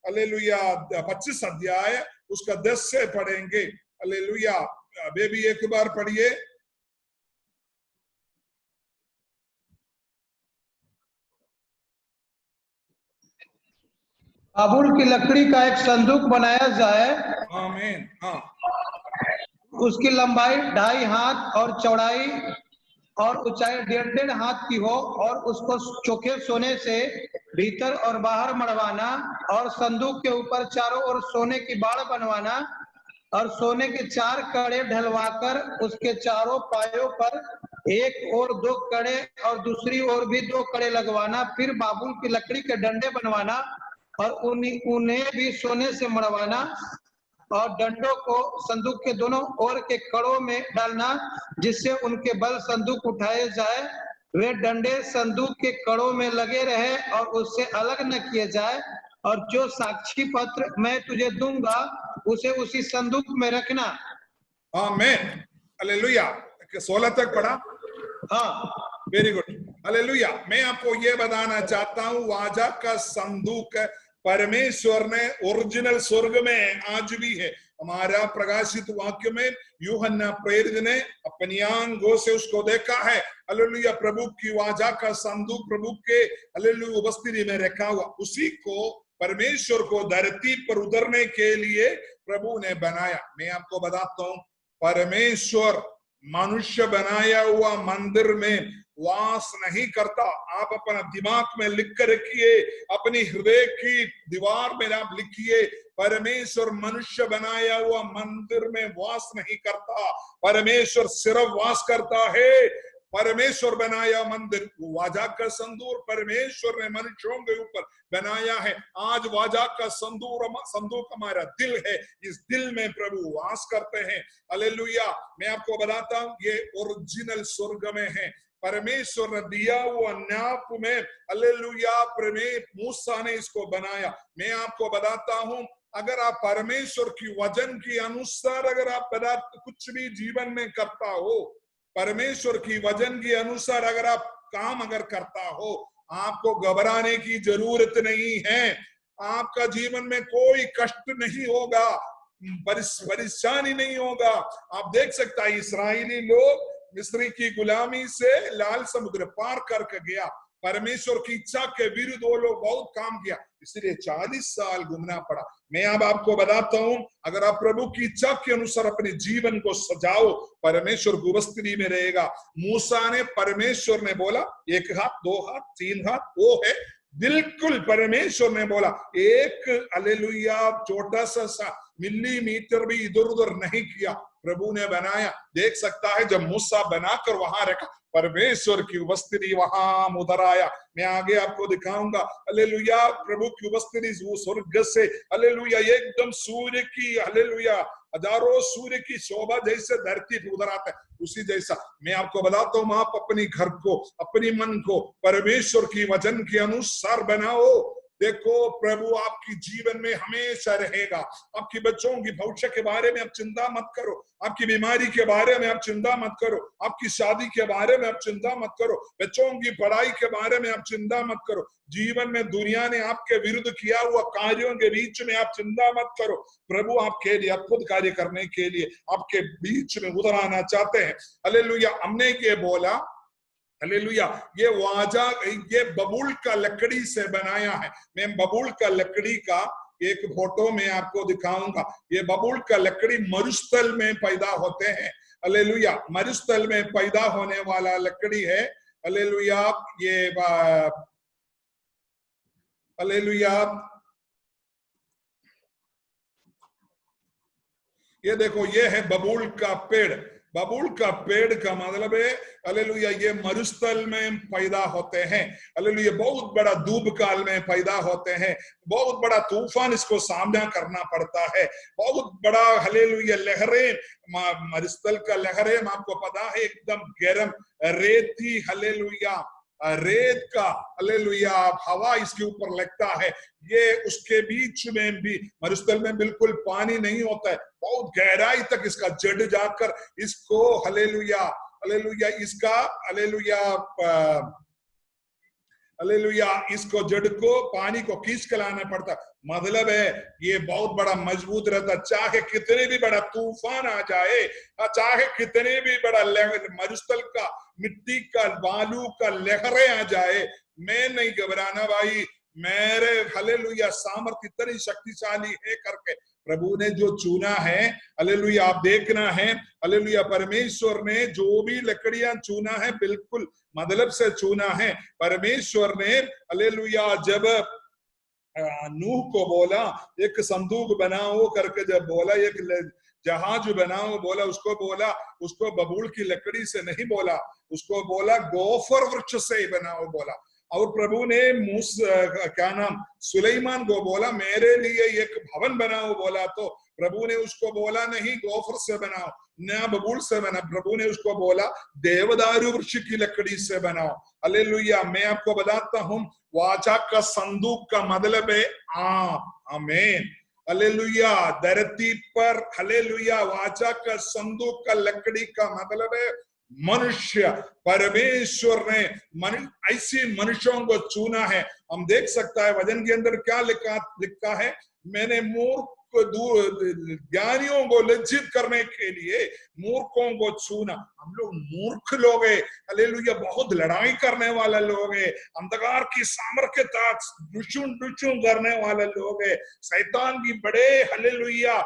हालेलुया 25 अध्याय, उसका 10 से पढ़ेंगे। हालेलुया, बेबी एक बार पढ़िए। बाबुल की लकड़ी का एक संदूक बनाया जाए। आमीन। हाँ, उसकी लंबाई 2.5 हाथ और चौड़ाई और ऊंचाई 1.5 हाथ की हो, और उसको चोखे सोने से भीतर और बाहर मड़वाना, और संदूक के ऊपर चारों ओर सोने की बाड़ बनवाना, और सोने के 4 कड़े ढलवाकर उसके चारों पायों पर एक और 2 कड़े और दूसरी ओर भी 2 कड़े लगवाना। फिर बाबुल की लकड़ी के डंडे बनवाना और उन्हें भी सोने से मड़वाना, और डंडों को संदूक के दोनों ओर के कड़ों में डालना, जिससे उनके बल संदूक उठाए जाए। वे डंडे संदूक के कड़ों में लगे रहे और उससे अलग न किए जाए। और जो साक्षी पत्र मैं तुझे दूंगा उसे उसी संदूक में रखना। आमीन, हालेलुया। 16 तक पढ़ा? हाँ, वेरी गुड, हालेलुया। मैं आपको ये बताना चाहता हूँ, वाचा का संदूक परमेश्वर ने ओरिजिनल स्वर्ग में आज भी है। हमारा प्रकाशित वाक्य में यूहन्ना प्रेरित ने अपनी आंखों से उसको देखा है। हालेलुया, प्रभु की वाचा का संदूक प्रभु के हालेलुया उपस्थिति में रखा हुआ, उसी को परमेश्वर को धरती पर उतरने के लिए प्रभु ने बनाया। मैं आपको बताता हूँ, परमेश्वर मनुष्य बनाया हुआ मंदिर में वास नहीं करता। आप अपना दिमाग में लिख कर रखिए, अपनी हृदय की दीवार में आप लिखिए, परमेश्वर मनुष्य बनाया हुआ मंदिर में वास नहीं करता। परमेश्वर सिर्फ वास करता है परमेश्वर बनाया मंदिर। वाचा का संदूक परमेश्वर ने मनुष्यों के ऊपर बनाया है। आज वाचा का संदूक हमारा दिल है, इस दिल में प्रभु वास करते हैं। हालेलुया। मैं आपको बताता हूँ, ये ओरिजिनल स्वर्ग में है। परमेश्वर ने दिया हुआ नाप में हालेलुया मूसा ने इसको बनाया। मैं आपको बताता हूँ, अगर आप परमेश्वर की वचन के अनुसार अगर आप कुछ भी जीवन में करता हो, परमेश्वर की वचन के अनुसार अगर आप काम अगर करता हो, आपको घबराने की जरूरत नहीं है। आपका जीवन में कोई कष्ट नहीं होगा, परेशानी नहीं होगा। आप देख सकता है, इस्राएली लोग मिस्री की गुलामी से लाल समुद्र पार करके गया। परमेश्वर की इच्छा के विरुद्ध वो लोग बहुत काम किया, इसलिए 40 साल घूमना पड़ा। मैं अब आपको बताता हूं, अगर आप प्रभु की इच्छा के अनुसार अपने जीवन को सजाओ, परमेश्वर की उपस्थिति में रहेगा। मूसा ने परमेश्वर ने बोला 1 हाथ 2 हाथ 3 हाथ, वो है बिल्कुल परमेश्वर ने बोला। एक हालेलुया छोटा सा मिलीमीटर भी इधर उधर नहीं किया, प्रभु ने बनाया। देख सकता है, जब मूसा बनाकर वहां रखा, परमेश्वर की उपस्थिति वहां उतर आया। मैं आगे आपको दिखाऊंगा। हालेलुया, प्रभु की उपस्थिति स्वर्ग से हालेलुया एकदम सूर्य की हालेलुया हजारों सूर्य की शोभा जैसे धरती पर उतर आता है, उसी जैसा मैं आपको बताता हूँ। आप अपनी घर को, अपनी मन को परमेश्वर की वचन के अनुसार बनाओ। देखो, प्रभु आपकी जीवन में हमेशा रहेगा। आपके बच्चों की भविष्य के बारे में आप चिंता मत करो, आपकी बीमारी के बारे में आप चिंता मत करो, आपकी शादी के बारे में आप चिंता मत करो, बच्चों की पढ़ाई के बारे में आप चिंता मत करो। जीवन में दुनिया ने आपके विरुद्ध किया हुआ कार्यों के बीच में आप चिंता मत करो। प्रभु आपके लिए अद्भुत कार्य करने के लिए आपके बीच में उतर आना चाहते हैं। हालेलुया। हमने ये बोला, हालेलुया, ये वाजा ये बबूल का लकड़ी से बनाया है। मैं बबूल का लकड़ी का एक फोटो में आपको दिखाऊंगा। ये बबूल का लकड़ी मरुस्थल में पैदा होते हैं। हालेलुया, मरुस्थल में पैदा होने वाला लकड़ी है। हालेलुया, ये हालेलुया, ये देखो, ये है बबूल का पेड़। बबूल का पेड़ का मतलब है हालेलुया ये मरुस्थल में पैदा होते हैं। हालेलुया, बहुत बड़ा धूप काल में पैदा होते हैं, बहुत बड़ा तूफान इसको सामना करना पड़ता है, बहुत बड़ा हालेलुया लहरें, मरुस्थल का लहरें आपको पता है एकदम गर्म रेती हालेलुया रेत का हालेलुया हवा इसके ऊपर लगता है। ये उसके बीच में भी मरुस्थल में बिल्कुल पानी नहीं होता है, बहुत गहराई तक इसका जड़ जाकर इसको हालेलुया हालेलुया इसका हालेलुया हालेलुया इसको जड़ को पानी को खींच के लाना पड़ता। मतलब है ये बहुत बड़ा मजबूत रहता, चाहे कितने भी बड़ा तूफान आ जाए, चाहे कितने भी बड़ा मरुस्थल का मिट्टी का बालू का लहरें आ जाए, मैं नहीं घबराना भाई। मेरे हालेलुया सामर्थ्य इतनी शक्तिशाली है करके प्रभु ने जो चुना है, हालेलुया, आप देखना है, हालेलुया, परमेश्वर ने जो भी लकड़ियां चुना है बिल्कुल मतलब से चुना है। परमेश्वर ने, हालेलुया, जब नूह को बोला एक संदूक बनाओ करके, जब बोला एक जहाज बनाओ बोला, उसको बबूल की लकड़ी से नहीं बोला, उसको बोला गोफर वृक्ष से बनाओ बोला। और प्रभु ने क्या नाम सुलेमान को बोला मेरे लिए एक भवन बनाओ बोला, तो प्रभु ने उसको बोला नहीं गोफर से बनाओ न बबूल से बना, प्रभु ने उसको बोला देवदारू वृक्ष की लकड़ी से बनाओ। हालेलुया, मैं आपको बताता हूँ वाचा का संदूक का मतलब है आमीन, हालेलुया, धरती पर, हालेलुया, वाचा का संदूक का लकड़ी का मतलब है मनुष्य। परमेश्वर ने ऐसे मनुष्यों को चुना है। हम देख सकता है वचन के अंदर क्या लिखा है, मैंने मूर्ख ज्ञानियों को लज्जित करने के लिए मूर्खों को चुना। हम लोग मूर्ख लोग हैं, हालेलुया, बहुत लड़ाई करने वाले लोग हैं, अंधकार की सामर्थ्यता दुष्ण करने वाले लोग हैं, शैतान की बड़े, हालेलुया,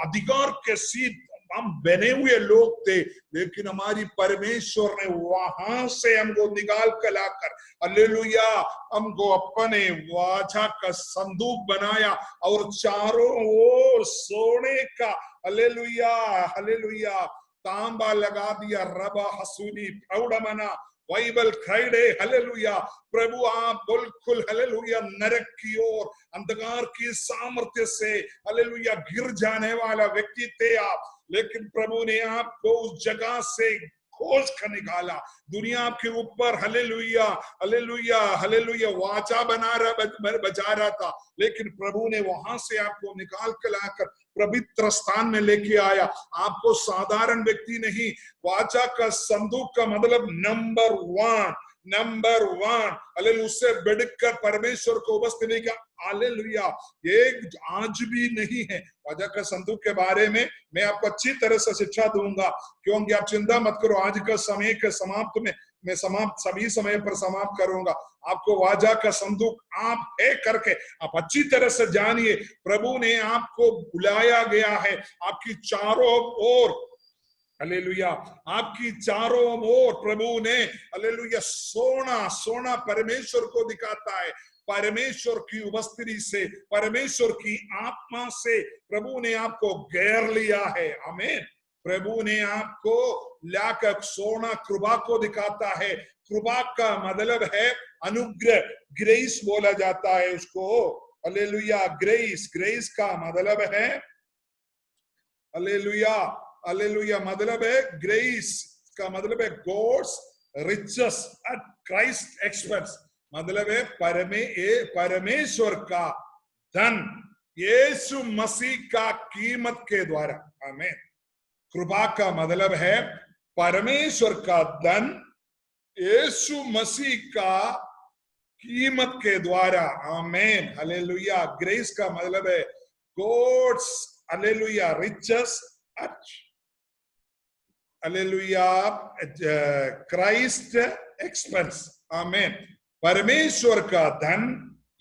अधिकार के सीध हम बने हुए लोग थे, लेकिन हमारी परमेश्वर ने वहां से हमको निकाल कर लाकर, हालेलुया, हमको अपने वाचा का संदूक बनाया और चारों ओर सोने का, हालेलुया, हालेलुया, तांबा लगा दिया, रबा हसूनी प्रौढ़मना बाइबल खड़े, हालेलुया। प्रभु आप बिल्कुल, हालेलुया, नरक की ओर अंधकार की सामर्थ्य से, हालेलुया, गिर जाने वाला व्यक्ति थे आप, लेकिन प्रभु ने आपको उस जगह से खोज कर निकाला। दुनिया आपके ऊपर, हालेलुया, हालेलुया, हालेलुया, वाचा बचा रहा था, लेकिन प्रभु ने वहां से आपको निकाल कर लाकर पवित्र स्थान में लेके आया। आपको साधारण व्यक्ति नहीं, वाचा का संदूक का मतलब नंबर वन, हालेलुया, उससे बढ़कर परमेश्वर को उपस्थिति का, हालेलुया, एक आज भी नहीं है। वाचा का संदूक के बारे में मैं आपको अच्छी तरह से शिक्षा दूंगा, क्योंकि आप चिंता मत करो, आज का समय के समाप्त में मैं सभी समय पर समाप्त करूंगा। आपको वाचा का संदूक आप है करके आप अच्छी तरह से जानिए, प्रभु ने आपको बुलाया गया है, आपकी चारों ओर, हालेलुया, आपकी चारों ओर प्रभु ने, हालेलुया, सोना परमेश्वर को दिखाता है। परमेश्वर की उपस्थिति से, परमेश्वर की आत्मा से प्रभु ने आपको घेर लिया है। आमीन। प्रभु ने आपको लाकर सोना कृपा को दिखाता है। कृपा का मतलब है अनुग्रह, ग्रेस बोला जाता है उसको, हालेलुया, ग्रेस का मतलब है, हालेलुया, हालेलुया, मतलब है ग्रेस का मतलब है God's riches at Christ expense, मतलब है परमेश्वर का धन यीशु मसीह का कीमत के द्वारा। आमीन। कृपा का मतलब है परमेश्वर का धन यीशु मसीह का कीमत के द्वारा। आमीन, हालेलुया। ग्रेस का मतलब है God's, hallelujah, riches at, hallelujah, Christ expense. आमीन। परमेश्वर का धन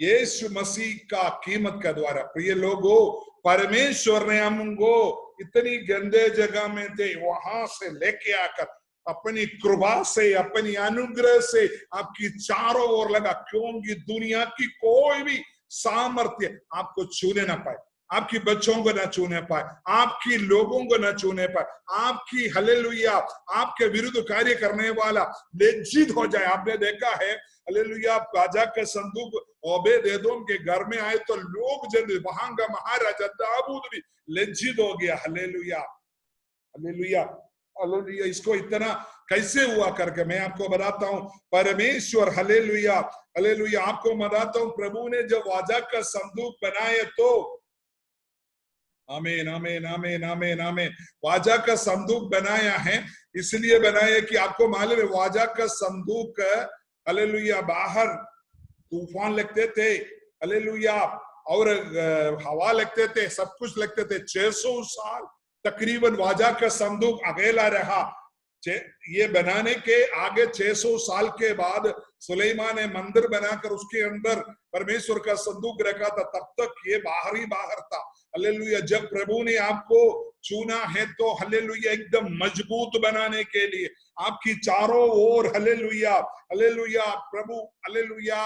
यीशु मसीह का कीमत का द्वारा। प्रिय लोगों, परमेश्वर ने हमको इतनी गंदे जगह में थे, वहां से लेके आकर अपनी कृपा से, अपनी अनुग्रह से आपकी चारों ओर लगा, क्योंकि दुनिया की कोई भी सामर्थ्य आपको छूने ना पाए, आपकी बच्चों को न छूने पाए, आपकी लोगों को न छूने पाए, आपकी, हालेलुया, आपके विरुद्ध कार्य करने वाला लज्जित हो जाए। आपने देखा है, हालेलुया, राजा का संदूक ओबेद-एदोम के घर में आए तो लोग जब वहां का महाराजा दाऊद भी लज्जित हो गया। Hallelujah, hallelujah, hallelujah. इसको इतना कैसे हुआ करके मैं आपको बताता हूँ। परमेश्वर, हालेलुया, हालेलुया, आपको बताता हूँ, प्रभु ने जब वाचा का संदूक बनाए तो, आमीन, आमीन, आमीन, आमीन, आमीन, वाचा का संदूक बनाया है, इसलिए बनाया कि आपको मालूम है वाचा का संदूक, हालेलुया, बाहर तूफान लगते थे, हालेलुया, और हवा लगते थे, सब कुछ लगते थे। 600 साल तकरीबन वाचा का संदूक अकेला रहा। ये बनाने के आगे 600 साल के बाद सुलेमान ने मंदिर बनाकर उसके अंदर परमेश्वर का संदूक रखा था, तब तक ये बाहर ही बाहर था। हालेलुया जब प्रभु ने आपको चुना है तो हालेलुया एकदम मजबूत बनाने के लिए आपकी चारों ओर हालेलुया हालेलुया प्रभु हालेलुया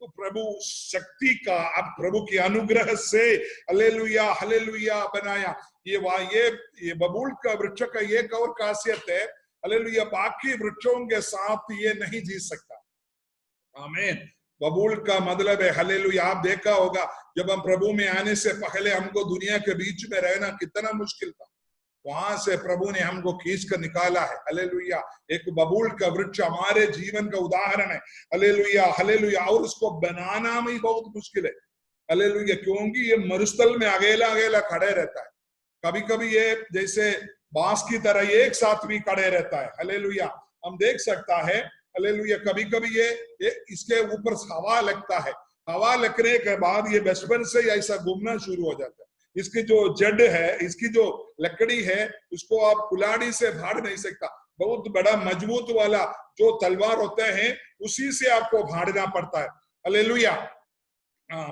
तो प्रभु शक्ति का अब प्रभु की अनुग्रह से हालेलुया हालेलुया बनाया। ये बबूल का वृक्ष का एक और खासियत है हालेलुया बाकी वृक्षों के साथ ये नहीं जी सकता। आमीन। बबूल का मतलब है हालेलुया आप देखा होगा जब हम प्रभु में आने से पहले हमको दुनिया के बीच में रहना कितना मुश्किल था, वहां से प्रभु ने हमको खींच कर निकाला है। हालेलुया एक बबूल का वृक्ष हमारे जीवन का उदाहरण है। हालेलुया हालेलुया और उसको बनाना में बहुत मुश्किल है। हालेलुया क्योंकि ये मरुस्थल में अकेला अकेला खड़े रहता है, कभी कभी ये जैसे बांस की तरह एक साथ भी खड़े रहता है। हालेलुया हम देख सकता है हालेलुया कभी कभी ये इसके ऊपर हवा लगता है, हवा लगने के बाद ये बचपन से ही ऐसा घूमना शुरू हो जाता है। इसकी जो जड़ है इसकी जो लकड़ी है उसको आप कुल्हाड़ी से फाड़ नहीं सकता, बहुत बड़ा मजबूत वाला जो तलवार होता है उसी से आपको फाड़ना पड़ता है। हालेलुया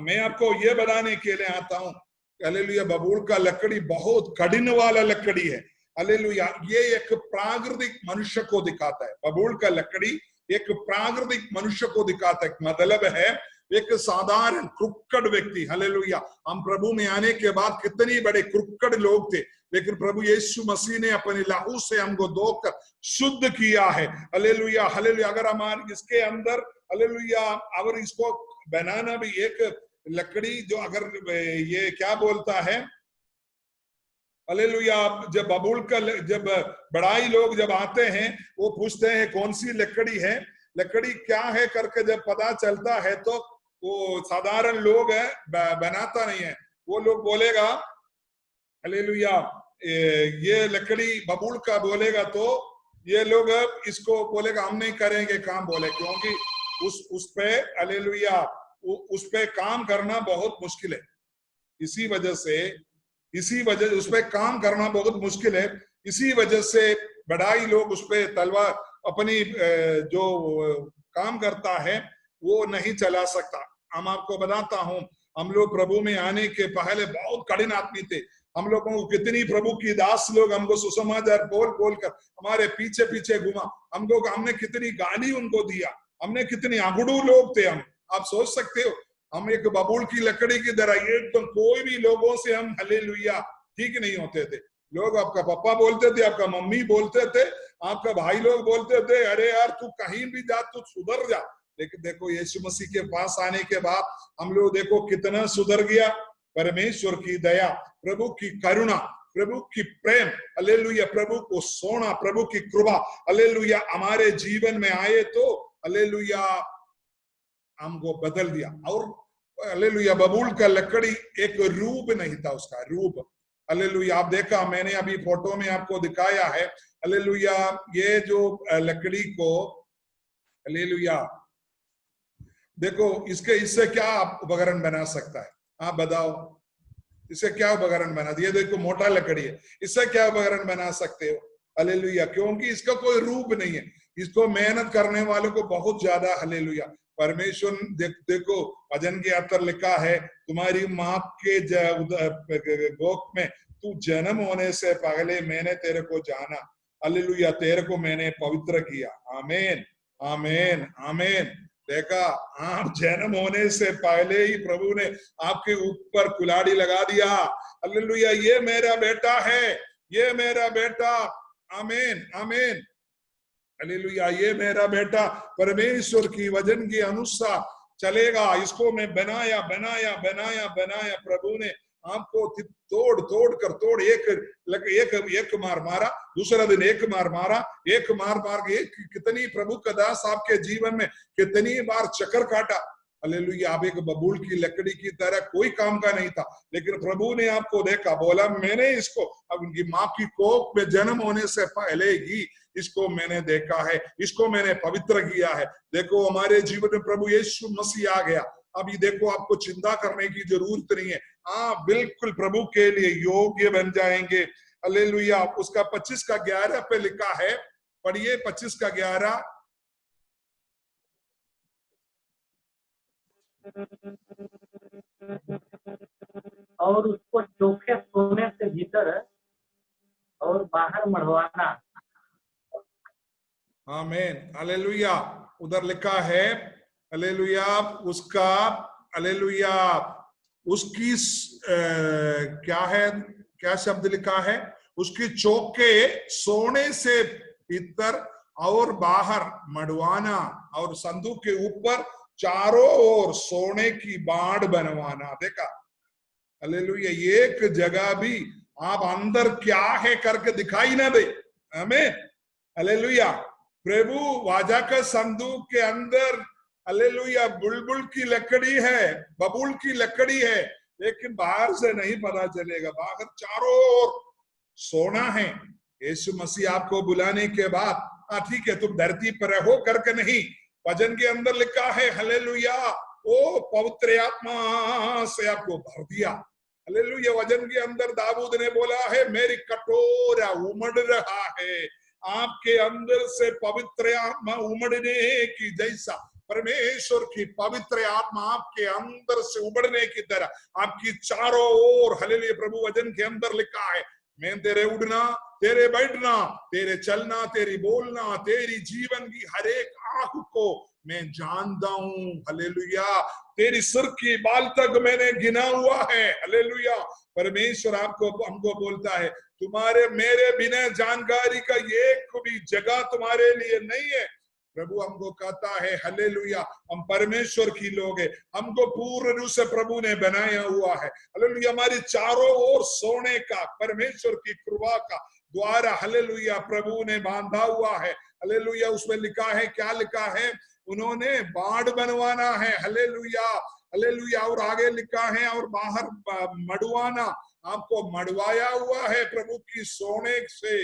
मैं आपको ये बताने के लिए आता हूँ हालेलुया बबूल का लकड़ी बहुत कठिन वाला लकड़ी है। हालेलुया ये एक प्राकृतिक मनुष्य को दिखाता है। बबूल का लकड़ी एक प्राकृतिक मनुष्य को दिखाता है, मतलब है एक साधारण क्रुक्कड़ व्यक्ति। हालेलुया हम प्रभु में आने के बाद कितने बड़े क्रुक्कड़ लोग थे, लेकिन प्रभु यीशु मसीह ने अपने लहू से हमको धोकर शुद्ध किया है। हालेलुया हालेलुया अगर हमारे इसके अंदर हालेलुया अगर इसको बनाना भी एक लकड़ी जो अगर ये क्या बोलता है हालेलुया जब बबूल का जब बड़ाई लोग जब आते हैं वो पूछते हैं कौन सी लकड़ी है, लकड़ी क्या है करके जब पता चलता है तो वो साधारण लोग है बनाता नहीं है, वो लोग बोलेगा हालेलुया ये लकड़ी बबूल का बोलेगा तो ये लोग इसको बोलेगा हम नहीं करेंगे काम बोले, क्योंकि उस पे हालेलुया उस पे काम करना बहुत मुश्किल है। इसी वजह उस पे काम करना बहुत मुश्किल है, इसी वजह से बड़ाई लोग उस पे तलवार अपनी जो काम करता है वो नहीं चला सकता। हम आपको बताता हूँ हम लोग प्रभु में आने के पहले बहुत कठिन आदमी थे। हम लोगों को कितनी प्रभु की दास लोग हमको सुसमाचार बोल कर हमारे पीछे पीछे घुमा, हमने कितनी गाली उनको दिया, हमने कितनी आगुड़ू लोग थे हम। आप सोच सकते हो हम एक बबूल की लकड़ी की तरह एकदम कोई भी लोगों से हम हालेलुया ठीक नहीं होते थे। लोग आपका पापा बोलते थे, आपका मम्मी बोलते थे, आपका भाई लोग बोलते थे अरे यार तू कहीं भी जा तू सुधर जा। लेकिन देखो यीशु मसीह के पास आने के बाद हम लोग देखो कितना सुधर गया। परमेश्वर की दया, प्रभु की करुणा, प्रभु की प्रेम हालेलुया, प्रभु को सोना, प्रभु की कृपा हालेलुया हमारे जीवन में आए तो हालेलुया हमको बदल दिया। और हालेलुया बबूल का लकड़ी एक रूप नहीं था, उसका रूप हालेलुया आप देखा मैंने अभी फोटो में आपको दिखाया है। हालेलुया ये जो लकड़ी को हालेलुया देखो इससे क्या उपकरण बना सकता है, आप बताओ इससे क्या उपकरण बना दिया। देखो मोटा लकड़ी है, इससे क्या उपकरण बना सकते हो हालेलुया, क्योंकि इसका कोई रूप नहीं है। इसको मेहनत करने वालों को बहुत ज्यादा हालेलुया परमेश्वर देखो भजन के अंदर लिखा है तुम्हारी माँ के गोद में तू जन्म होने से पहले मैंने तेरे को जाना, हालेलुया तेरे को मैंने पवित्र किया। आमीन आमीन आमीन। देखा आप जन्म होने से पहले ही प्रभु ने आपके ऊपर कुल्हाड़ी लगा दिया। हालेलुया ये मेरा बेटा है, ये मेरा बेटा। आमीन आमीन हालेलुया ये मेरा बेटा परमेश्वर की वचन के अनुसार चलेगा। इसको मैं बनाया बनाया बनाया बनाया, प्रभु ने आपको तोड़ एक मार मारा, दूसरा दिन एक मार मारा, एक मार के कितनी प्रभु का दास आपके जीवन में कितनी बार चक्कर काटा। हालेलुया आप एक बबूल की लकड़ी की तरह कोई काम का नहीं था, लेकिन प्रभु ने आपको देखा, बोला मैंने इसको उनकी माँ की कोख में जन्म होने से पहले ही इसको मैंने देखा है, इसको मैंने पवित्र किया है। देखो हमारे जीवन में प्रभु यीशु मसीह आ गया, अभी देखो आपको चिंता करने की जरूरत नहीं है। आप बिल्कुल प्रभु के लिए योग्य बन जाएंगे। हालेलुया उसका 25 का 11 पे लिखा है, पढ़िए 25 का 11। और उसको चोखे सोने से भीतर और बाहर मढ़वाना। आमीन, हालेलुया। उधर लिखा है हालेलुया, उसका हालेलुया, उसकी क्या है, क्या शब्द लिखा है, उसकी चौके सोने से भीतर और बाहर मढ़वाना, और संदूक के ऊपर चारों ओर सोने की बाड़ बनवाना। देखा हालेलुया, एक जगह भी आप अंदर क्या है करके दिखाई ना दे। आमीन, हालेलुया। प्रभु वाजा का संदूक के अंदर हालेलुया बुलबुल की लकड़ी है, बबूल की लकड़ी है, लेकिन बाहर से नहीं पता चलेगा, बाहर चारों ओर सोना है। यीशु मसीह आपको बुलाने के बाद ठीक है तुम धरती पर रहो करके नहीं, वचन के अंदर लिखा है हालेलुया, ओ पवित्र आत्मा से आपको भर दिया। हालेलुया, वचन के अंदर दाऊद ने बोला है मेरी कटोरा उमड़ रहा है, आपके अंदर से पवित्र आत्मा उमड़ने की जैसा परमेश्वर की पवित्र आत्मा आपके अंदर से उमड़ने की तरह आपकी चारों ओर हालेलुया प्रभु वचन के अंदर लिखा है, मैं तेरे उड़ना, तेरे बैठना, तेरे चलना, तेरी बोलना, तेरी जीवन की हर एक आंख को मैं जानता हूं। हालेलुया, तेरी सिर की बाल तक मैंने गिना हुआ है। हालेलुया, परमेश्वर आपको हमको बोलता है तुम्हारे मेरे बिना जानकारी का एक भी जगह तुम्हारे लिए नहीं है। प्रभु हमको कहता है हालेलुया, हम परमेश्वर की लोग हैं, हमको पूर्ण रूप से प्रभु ने बनाया हुआ है। हालेलुया, हमारी चारों ओर सोने का परमेश्वर की कृपा का द्वारा हालेलुया प्रभु ने बांधा हुआ है। हालेलुया, उसमें लिखा है, क्या लिखा है, उन्होंने बाड़ बनवाना है। हालेलुया, हालेलुया, और आगे लिखा है और बाहर मड़वाना, आपको मड़वाया हुआ है प्रभु की सोने से,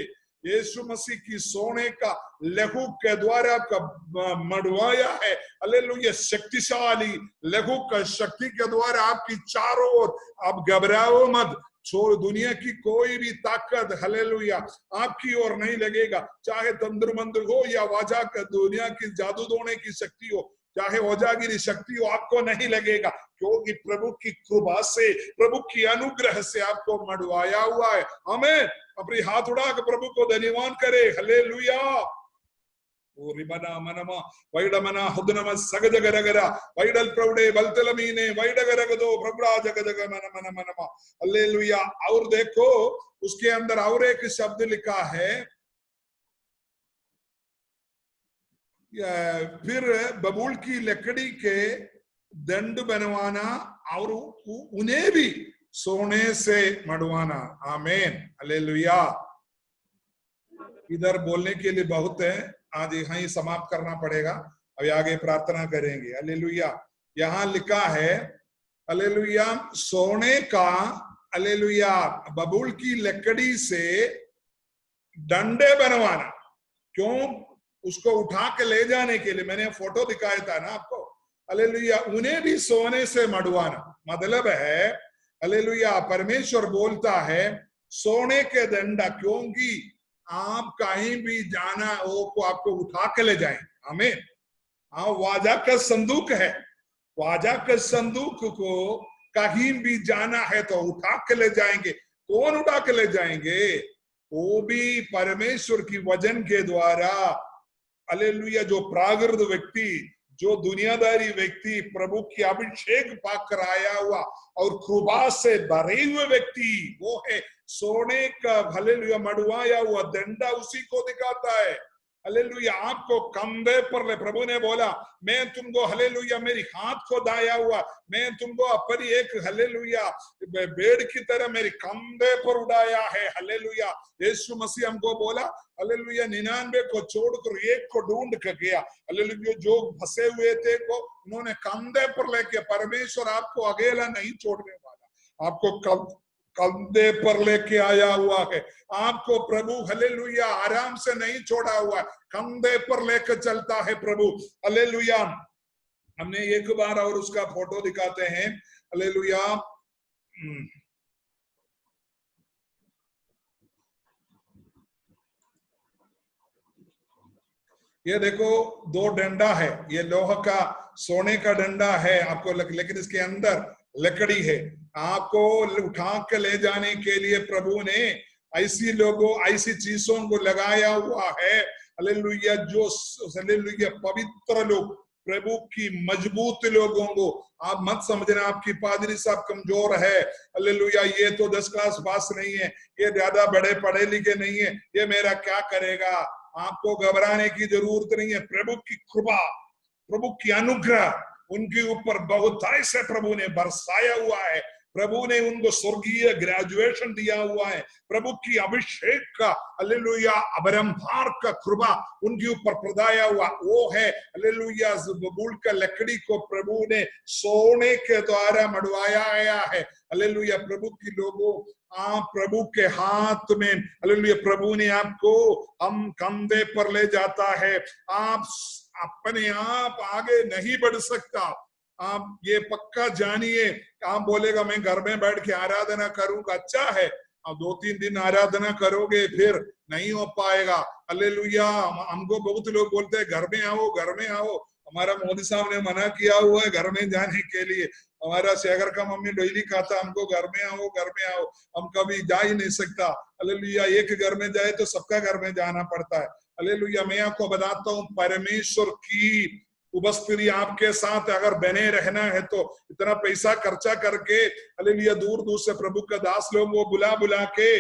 यीशु मसीह की सोने का लहू के द्वारा आपका मड़वाया है। हालेलुया, शक्तिशाली लहू का शक्ति के द्वारा आपकी चारों ओर, आप घबराओ मत, छोड़ दुनिया की कोई भी ताकत हालेलुया आपकी ओर नहीं लगेगा, चाहे तंत्र मंत्र हो या वाजा का दुनिया की जादू टोने की शक्ति हो, चाहे ओजागिरी शक्ति हो, आपको नहीं लगेगा, क्योंकि प्रभु की कृपा से, प्रभु की अनुग्रह से आपको मड़वाया हुआ है। हमें अपनी हाथ उड़ा के प्रभु को धन्यवाद करे। हालेलुया, ओ रिबना मनमा वैडमना हुदनम सगजगरगरा वैडल प्रौडे बलतलमीने वैडगरगदो प्रभुरा जगजग मन मन मनमा। हालेलुया, और देखो उसके अंदर और एक शब्द लिखा है, फिर बबूल की लकड़ी के दंड बनवाना और उन्हें भी सोने से मड़वाना। आमीन, हालेलुया। इधर बोलने के लिए बहुत है, आज यहां ही समाप्त करना पड़ेगा, अभी आगे प्रार्थना करेंगे। हालेलुया, यहाँ लिखा है हालेलुया सोने का हालेलुया बबूल की लकड़ी से डंडे बनवाना, क्यों, उसको उठा के ले जाने के लिए, मैंने फोटो दिखाया था ना आपको। हालेलुया, उन्हें भी सोने से मड़वाना, मतलब है हालेलुया परमेश्वर बोलता है सोने के डंडा, क्योंकि आप कहीं भी जाना हो को आपको उठा के ले जाएंगे। आमीन, हाँ, वाजा का संदूक है, वाजा के संदूक को कहीं भी जाना है तो उठा के ले जाएंगे। कौन उठा के ले जाएंगे, वो भी परमेश्वर की वचन के द्वारा। हालेलुया, जो प्राकृत व्यक्ति, जो दुनियादारी व्यक्ति प्रभु की अभिषेक पाकर आया हुआ और कृपा से भरे हुए व्यक्ति, वो है सोने का हालेलुया मड़वाया हुआ दंडा, उसी को दिखाता है। हालेलुया, आपको कंधे पर ले, प्रभु ने बोला मैं तुमको हालेलुया मेरी हाथ को दाया हुआ, मैं तुमको अपनी एक हालेलुया बेड़ की तरह मेरी कंधे पर उड़ाया है। हालेलुया, यीशु मसीह हमको बोला हालेलुया 99 को छोड़कर एक को ढूंढ के गया। हालेलुया, जो फंसे हुए थे को उन्होंने कंधे पर लेके, परमेश्वर आपको अकेला नहीं छोड़ने वाला, आपको कंधे पर लेके आया हुआ है, आपको प्रभु हालेलुया आराम से नहीं छोड़ा हुआ, कंधे पर लेकर चलता है प्रभु। हालेलुया, हमने एक बार और उसका फोटो दिखाते हैं। हालेलुया, ये देखो दो डंडा है, ये लोहा का सोने का डंडा है आपको, लेकिन इसके अंदर लकड़ी है। आपको उठा के ले जाने के लिए प्रभु ने ऐसी लोगों ऐसी चीजों को लगाया हुआ है, हालेलुया, जो हालेलुया पवित्र लोग, प्रभु की मजबूत लोगों को। आप मत समझना आपकी पादरी साहब कमजोर है, हालेलुया, ये तो 10 क्लास पास नहीं है, ये ज्यादा बड़े पढ़े लिखे नहीं है, ये मेरा क्या करेगा। आपको घबराने की जरूरत नहीं है। प्रभु की कृपा, प्रभु की अनुग्रह उनके ऊपर बहुत ऐसे प्रभु ने बरसाया हुआ है। प्रभु ने उनको स्वर्गीय ग्रेजुएशन दिया हुआ है। प्रभु की अभिषेक का हालेलुया अबरंभार का कृपा उनके ऊपर प्रदाया हुआ वो है। हालेलुया, बबूल का लकड़ी को प्रभु ने सोने के द्वारा मढ़वाया गया है। हालेलुया, प्रभु की लोगों, आप प्रभु के हाथ में, हालेलुया, प्रभु ने आपको हम कंधे पर ले जाता है। आप अपने आप आगे नहीं बढ़ सकता, आप ये पक्का जानिए। आप बोलेगा मैं घर में बैठ के आराधना करूंगा, अच्छा है, आप 2-3 दिन आराधना करोगे फिर नहीं हो पाएगा। हालेलुया, हमको बहुत लोग बोलते हैं घर में आओ, घर में आओ। हमारा मोदी साहब ने मना किया हुआ है घर में जाने के लिए। हमारा शेखर का मम्मी डेली कहता हमको घर में आओ, घर में आओ, हम कभी जा ही नहीं सकता। हालेलुया, एक घर में जाए तो सबका घर में जाना पड़ता है। हालेलुया, मैं आपको बताता हूँ, परमेश्वर की उपस्थिति आपके साथ अगर बने रहना है तो इतना पैसा खर्चा करके, हालेलुया, दूर दूर से प्रभु का दास लोगों को बुला बुला के,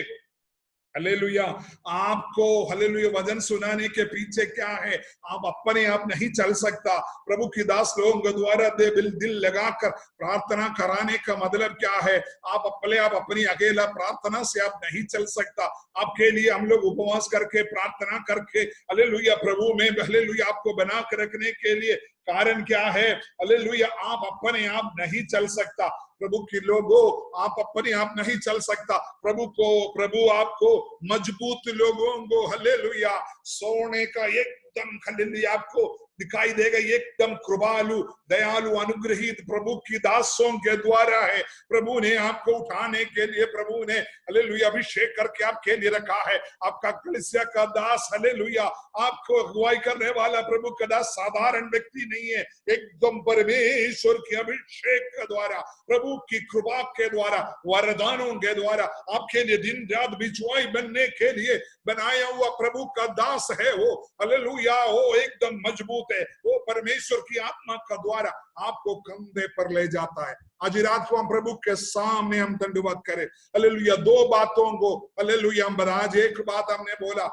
हालेलुया, आपको हालेलुया वचन सुनाने के पीछे क्या है, आप अपने आप नहीं चल सकता। प्रभु की दास लोगों के द्वारा दिल लगाकर प्रार्थना कराने का मतलब क्या है, आप अपने आप अपनी अकेला प्रार्थना से आप नहीं चल सकता। आपके लिए हम लोग उपवास करके प्रार्थना करके, हालेलुया, प्रभु में हालेलुया आपको बना के रखने के लिए कारण क्या है, हालेलुया, आप अपने आप नहीं चल सकता। प्रभु के लोगों, आप अपने आप नहीं चल सकता। प्रभु आपको मजबूत लोगों को, हालेलुया, सोने का एकदम हालेलुया आपको दिखाई देगा, एकदम कृपालु दयालु अनुग्रहित प्रभु की दासों के द्वारा है। प्रभु ने आपको उठाने के लिए, प्रभु ने हालेलुया अभिषेक करके आपके लिए रखा है। आपका कलीसिया का दास, हालेलुया, आपको अगुवाई करने वाला प्रभु का दास साधारण व्यक्ति नहीं है, एकदम परमेश्वर के अभिषेक के द्वारा, प्रभु की कृपा के द्वारा, वरदानों के द्वारा आपके लिए दिन रात बिछुआई बनने के लिए बनाया हुआ प्रभु का दास है वो। हालेलुया, वो एकदम मजबूत है, वो परमेश्वर की आत्मा का द्वारा आपको कंधे पर ले जाता है। आज रात को हम प्रभु के सामने हम दंडवत करें। हालेलुया, 2 बातों को, हालेलुया, हम आज एक बात हमने बोला,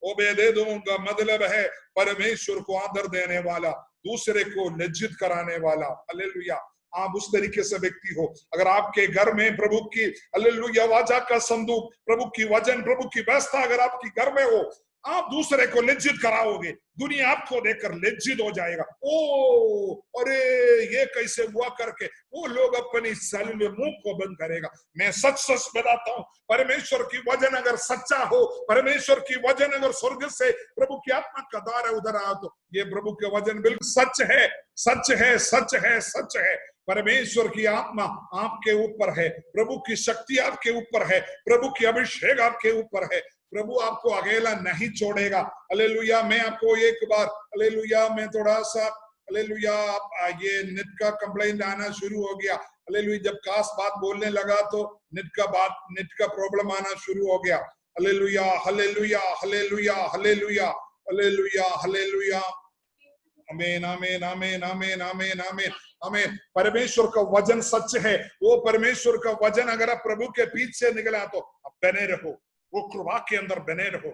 ओबेदेदोम का मतलब है परमेश्वर को आदर देने वाला, दूसरे को लज्जित कराने वाला। हालेलुया, आप उस तरीके से व्यक्ति हो। अगर आपके घर में प्रभु की हालेलुया वाचा का संदूक, प्रभु की वचन, प्रभु की व्यवस्था अगर आपकी घर में हो, आप दूसरे को लज्जित कराओगे, दुनिया आपको देखकर लज्जित हो जाएगा। ओ अरे ये कैसे हुआ करके वो लोग अपनी साल में मुंह को बंद करेगा। मैं सच सच बताता हूँ, परमेश्वर की वचन अगर सच्चा हो, परमेश्वर की वचन अगर स्वर्ग से प्रभु की आत्मा का द्वारा उधर आओ, तो ये प्रभु के वचन बिल्कुल सच है, सच है, सच है, सच है। परमेश्वर की आत्मा आपके ऊपर है, प्रभु की शक्ति आपके ऊपर है, प्रभु की अभिषेक आपके ऊपर है। प्रभु आपको अकेला नहीं छोड़ेगा। हालेलुया, मैं आपको एक बार, हालेलुया, मैं थोड़ा सा, हालेलुया, ये नेट का कंप्लेंट आना शुरू हो गया। हालेलुया, जब खास बात बोलने लगा तो नेट का प्रॉब्लम आना शुरू हो गया। Hallelujah, hallelujah, hallelujah, hallelujah, hallelujah, hallelujah, आमीन, आमीन, आमीन, आमीन, आमीन, आमीन, आमीन। परमेश्वर का वचन सच है। वो परमेश्वर का वचन अगर आप प्रभु के पीछे निकला तो आप बने रहो, वो कृपा के अंदर बने रहो।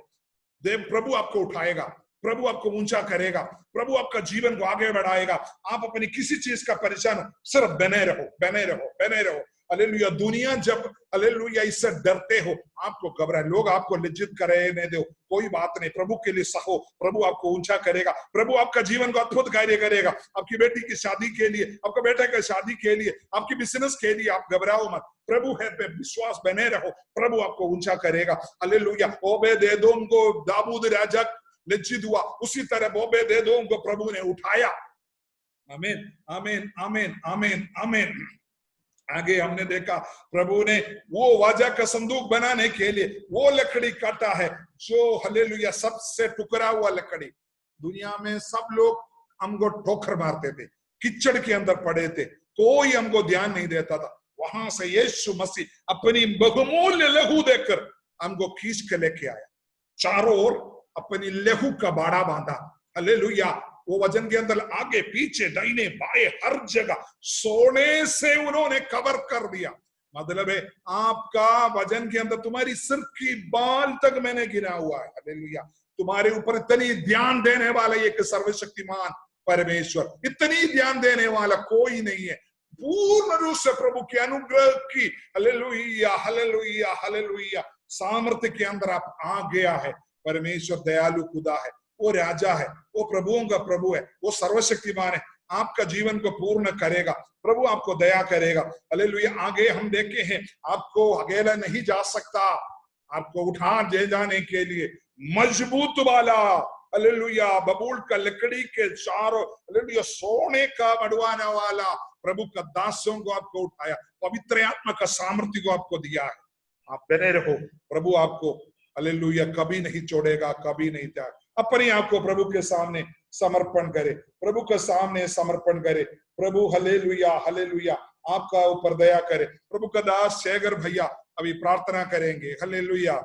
देव प्रभु आपको उठाएगा, प्रभु आपको ऊंचा करेगा, प्रभु आपका जीवन को आगे बढ़ाएगा। आप अपनी किसी चीज का परेशान, सिर्फ बने रहो, बने रहो, बने रहो। हालेलुया, दुनिया जब हालेलुया इससे डरते हो, आपको घबराए, लोग आपको लज्जित करने दो, कोई बात नहीं, प्रभु के लिए सहो, प्रभु आपको ऊंचा करेगा, प्रभु आपका जीवन को अद्भुत कार्य करेगा। आपकी बेटी की शादी के लिए, आपका बेटे की शादी के लिए, आपकी बिजनेस के लिए आप घबराओ मत, प्रभु है पे विश्वास बने रहो, प्रभु आपको ऊंचा करेगा। हालेलुया, ओबेदेदोम को दाऊद राजा लज्जित हुआ, उसी तरह ओबेदेदोम को प्रभु ने उठाया। आमीन, आमीन, आमीन, आमीन, आमीन। आगे हमने देखा प्रभु ने वो वाजा का संदूक बनाने के लिए वो लकड़ी काटा है जो हालेलुया सबसे टुकड़ा हुआ लकड़ी। दुनिया में सब लोग हमको ठोकर मारते थे, कीचड़ के अंदर पड़े थे, कोई हमको ध्यान नहीं देता था। वहां से यीशु मसीह अपनी बहुमूल्य लहू देकर हमको खींच के लेके आया, चारों ओर अपनी लहू का बाड़ा बांधा। हालेलुया। वो वजन के अंदर आगे पीछे दाहिने बाएं हर जगह सोने से उन्होंने कवर कर दिया। मतलब है आपका वजन के अंदर तुम्हारी सिर की बाल तक मैंने गिना हुआ है। हालेलुया। तुम्हारे ऊपर इतनी ध्यान देने वाला एक सर्वशक्तिमान परमेश्वर, इतनी ध्यान देने वाला कोई नहीं है। पूर्ण रूप से प्रभु के अनुग्रह की हालेलुया हालेलुया हालेलुया सामर्थ्य के अंदर आप आ गया है। परमेश्वर दयालु खुदा है, वो राजा है, वो प्रभुओं का प्रभु है, वो सर्वशक्तिमान है। आपका जीवन को पूर्ण करेगा, प्रभु आपको दया करेगा। हालेलुया। आगे हम देखे हैं आपको अकेला नहीं जा सकता, आपको उठा ले जाने के लिए मजबूत वाला हालेलुया बबूल का लकड़ी के चारों हालेलुया सोने का मड़वाने वाला प्रभु का दासों को आपको उठाया, पवित्र आत्मा का सामर्थ्य को आपको दिया है। आप बने रहो, प्रभु आपको हालेलुया कभी नहीं छोड़ेगा, कभी नहीं त्याग। अपने आप को प्रभु के सामने समर्पण करे, प्रभु के सामने समर्पण करे। प्रभु हालेलुया हालेलुया आपका ऊपर दया करे। प्रभु का दास शेखर भैया अभी प्रार्थना करेंगे। हालेलुया।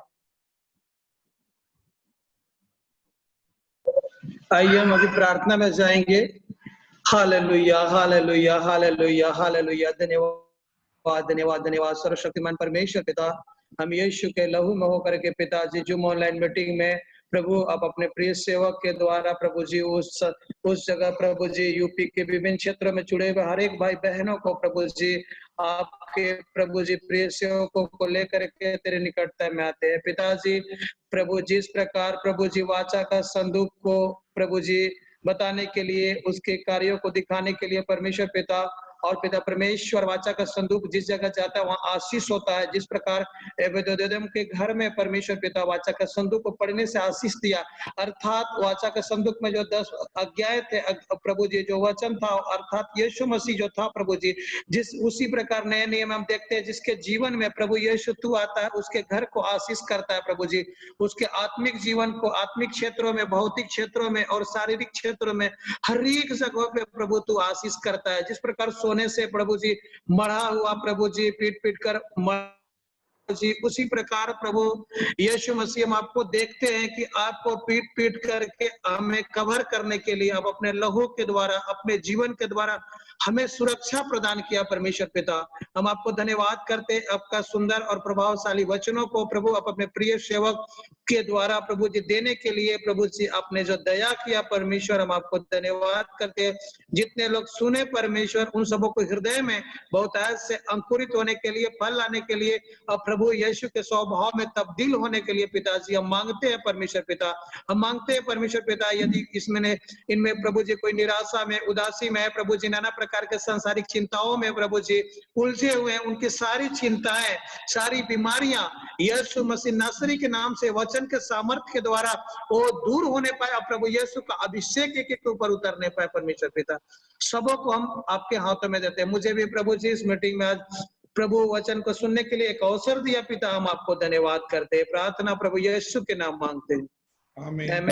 आइए हम अभी प्रार्थना में जाएंगे। Hallelujah hallelujah hallelujah hallelujah. धन्यवाद धन्यवाद धन्यवाद सर्वशक्तिमान परमेश्वर पिता, हम यीशु के लहू में होकर के पिताजी जो ऑनलाइन मीटिंग में प्रभु आप अपने प्रिय सेवक के द्वारा प्रभु जी उस जगह प्रभु जी यूपी के विभिन्न क्षेत्रों में जुड़े हुए हर एक भाई बहनों को प्रभु जी आपके प्रभु जी प्रिय सेवकों को लेकर के तेरे निकटता में आते हैं पिताजी। प्रभु जिस प्रकार प्रभु जी वाचा का संदूक को प्रभु जी बताने के लिए, उसके कार्यों को दिखाने के लिए परमेश्वर पिता और पिता परमेश्वर वाचा का संदूक जिस जगह जाता है वहां आशीष होता है। जिस प्रकार एबेदेदोम के घर में परमेश्वर पिता वाचा का संदूक को पढ़ने से आशीष दिया, अर्थात वाचा का संदूक में जो 10 आज्ञाएं थे प्रभु जी, जो वचन था अर्थात यीशु मसीह जो था प्रभु जी, जिस उसी प्रकार नए नियम हम देखते हैं जिसके जीवन में प्रभु यीशु तू आता है उसके घर को आशीष करता है प्रभु जी, उसके आत्मिक जीवन को आत्मिक क्षेत्रों में, भौतिक क्षेत्रों में और शारीरिक क्षेत्रों में हर एक जगह पे प्रभु तू आशीष करता है। जिस प्रकार सोने से प्रभु जी मढ़ा हुआ प्रभु जी पीट पीट कर जी, उसी प्रकार प्रभु यीशु मसीह हम आपको देखते हैं कि आपको पीट पीट करके हमें कवर करने के लिए आप अपने लहू के द्वारा, अपने जीवन के द्वारा हमें सुरक्षा प्रदान किया परमेश्वर पिता। हम आपको धन्यवाद करते हैं आपका सुंदर और प्रभावशाली वचनों को प्रभु आप अपने प्रिय सेवक के द्वारा प्रभु जी देने के लिए प्रभु जी आपने जो दया किया परमेश्वर, हम आपको धन्यवाद करते हैं। जितने लोग सुने परमेश्वर उन सबों को हृदय में बहुतायत से अंकुरित होने के लिए, फल लाने के लिए और प्रभु यीशु के स्वभाव में तब्दील होने के लिए पिताजी हम मांगते हैं परमेश्वर पिता। हम मांगते हैं परमेश्वर पिता यदि इनमें प्रभु जी कोई निराशा में, उदासी में है प्रभु जी, नाना प्रकार के सांसारिक चिंताओं में प्रभु जी उलझे हुए हैं, उनकी सारी चिंताएं, सारी बीमारियां यीशु मसीह नासरी के नाम से वचन के सामर्थ्य के द्वारा वो दूर होने पाए। प्रभु यीशु का अभिषेक एक के ऊपर उतरने पाए परमेश्वर पिता। सबों को हम आपके हाथों में देते हैं। मुझे भी प्रभु जी इस मीटिंग में आज प्रभु वचन को सुनने के लिए एक अवसर दिया पिता, हम आपको धन्यवाद करते हैं। प्रार्थना प्रभु यीशु के नाम मांगते हैं, आमीन।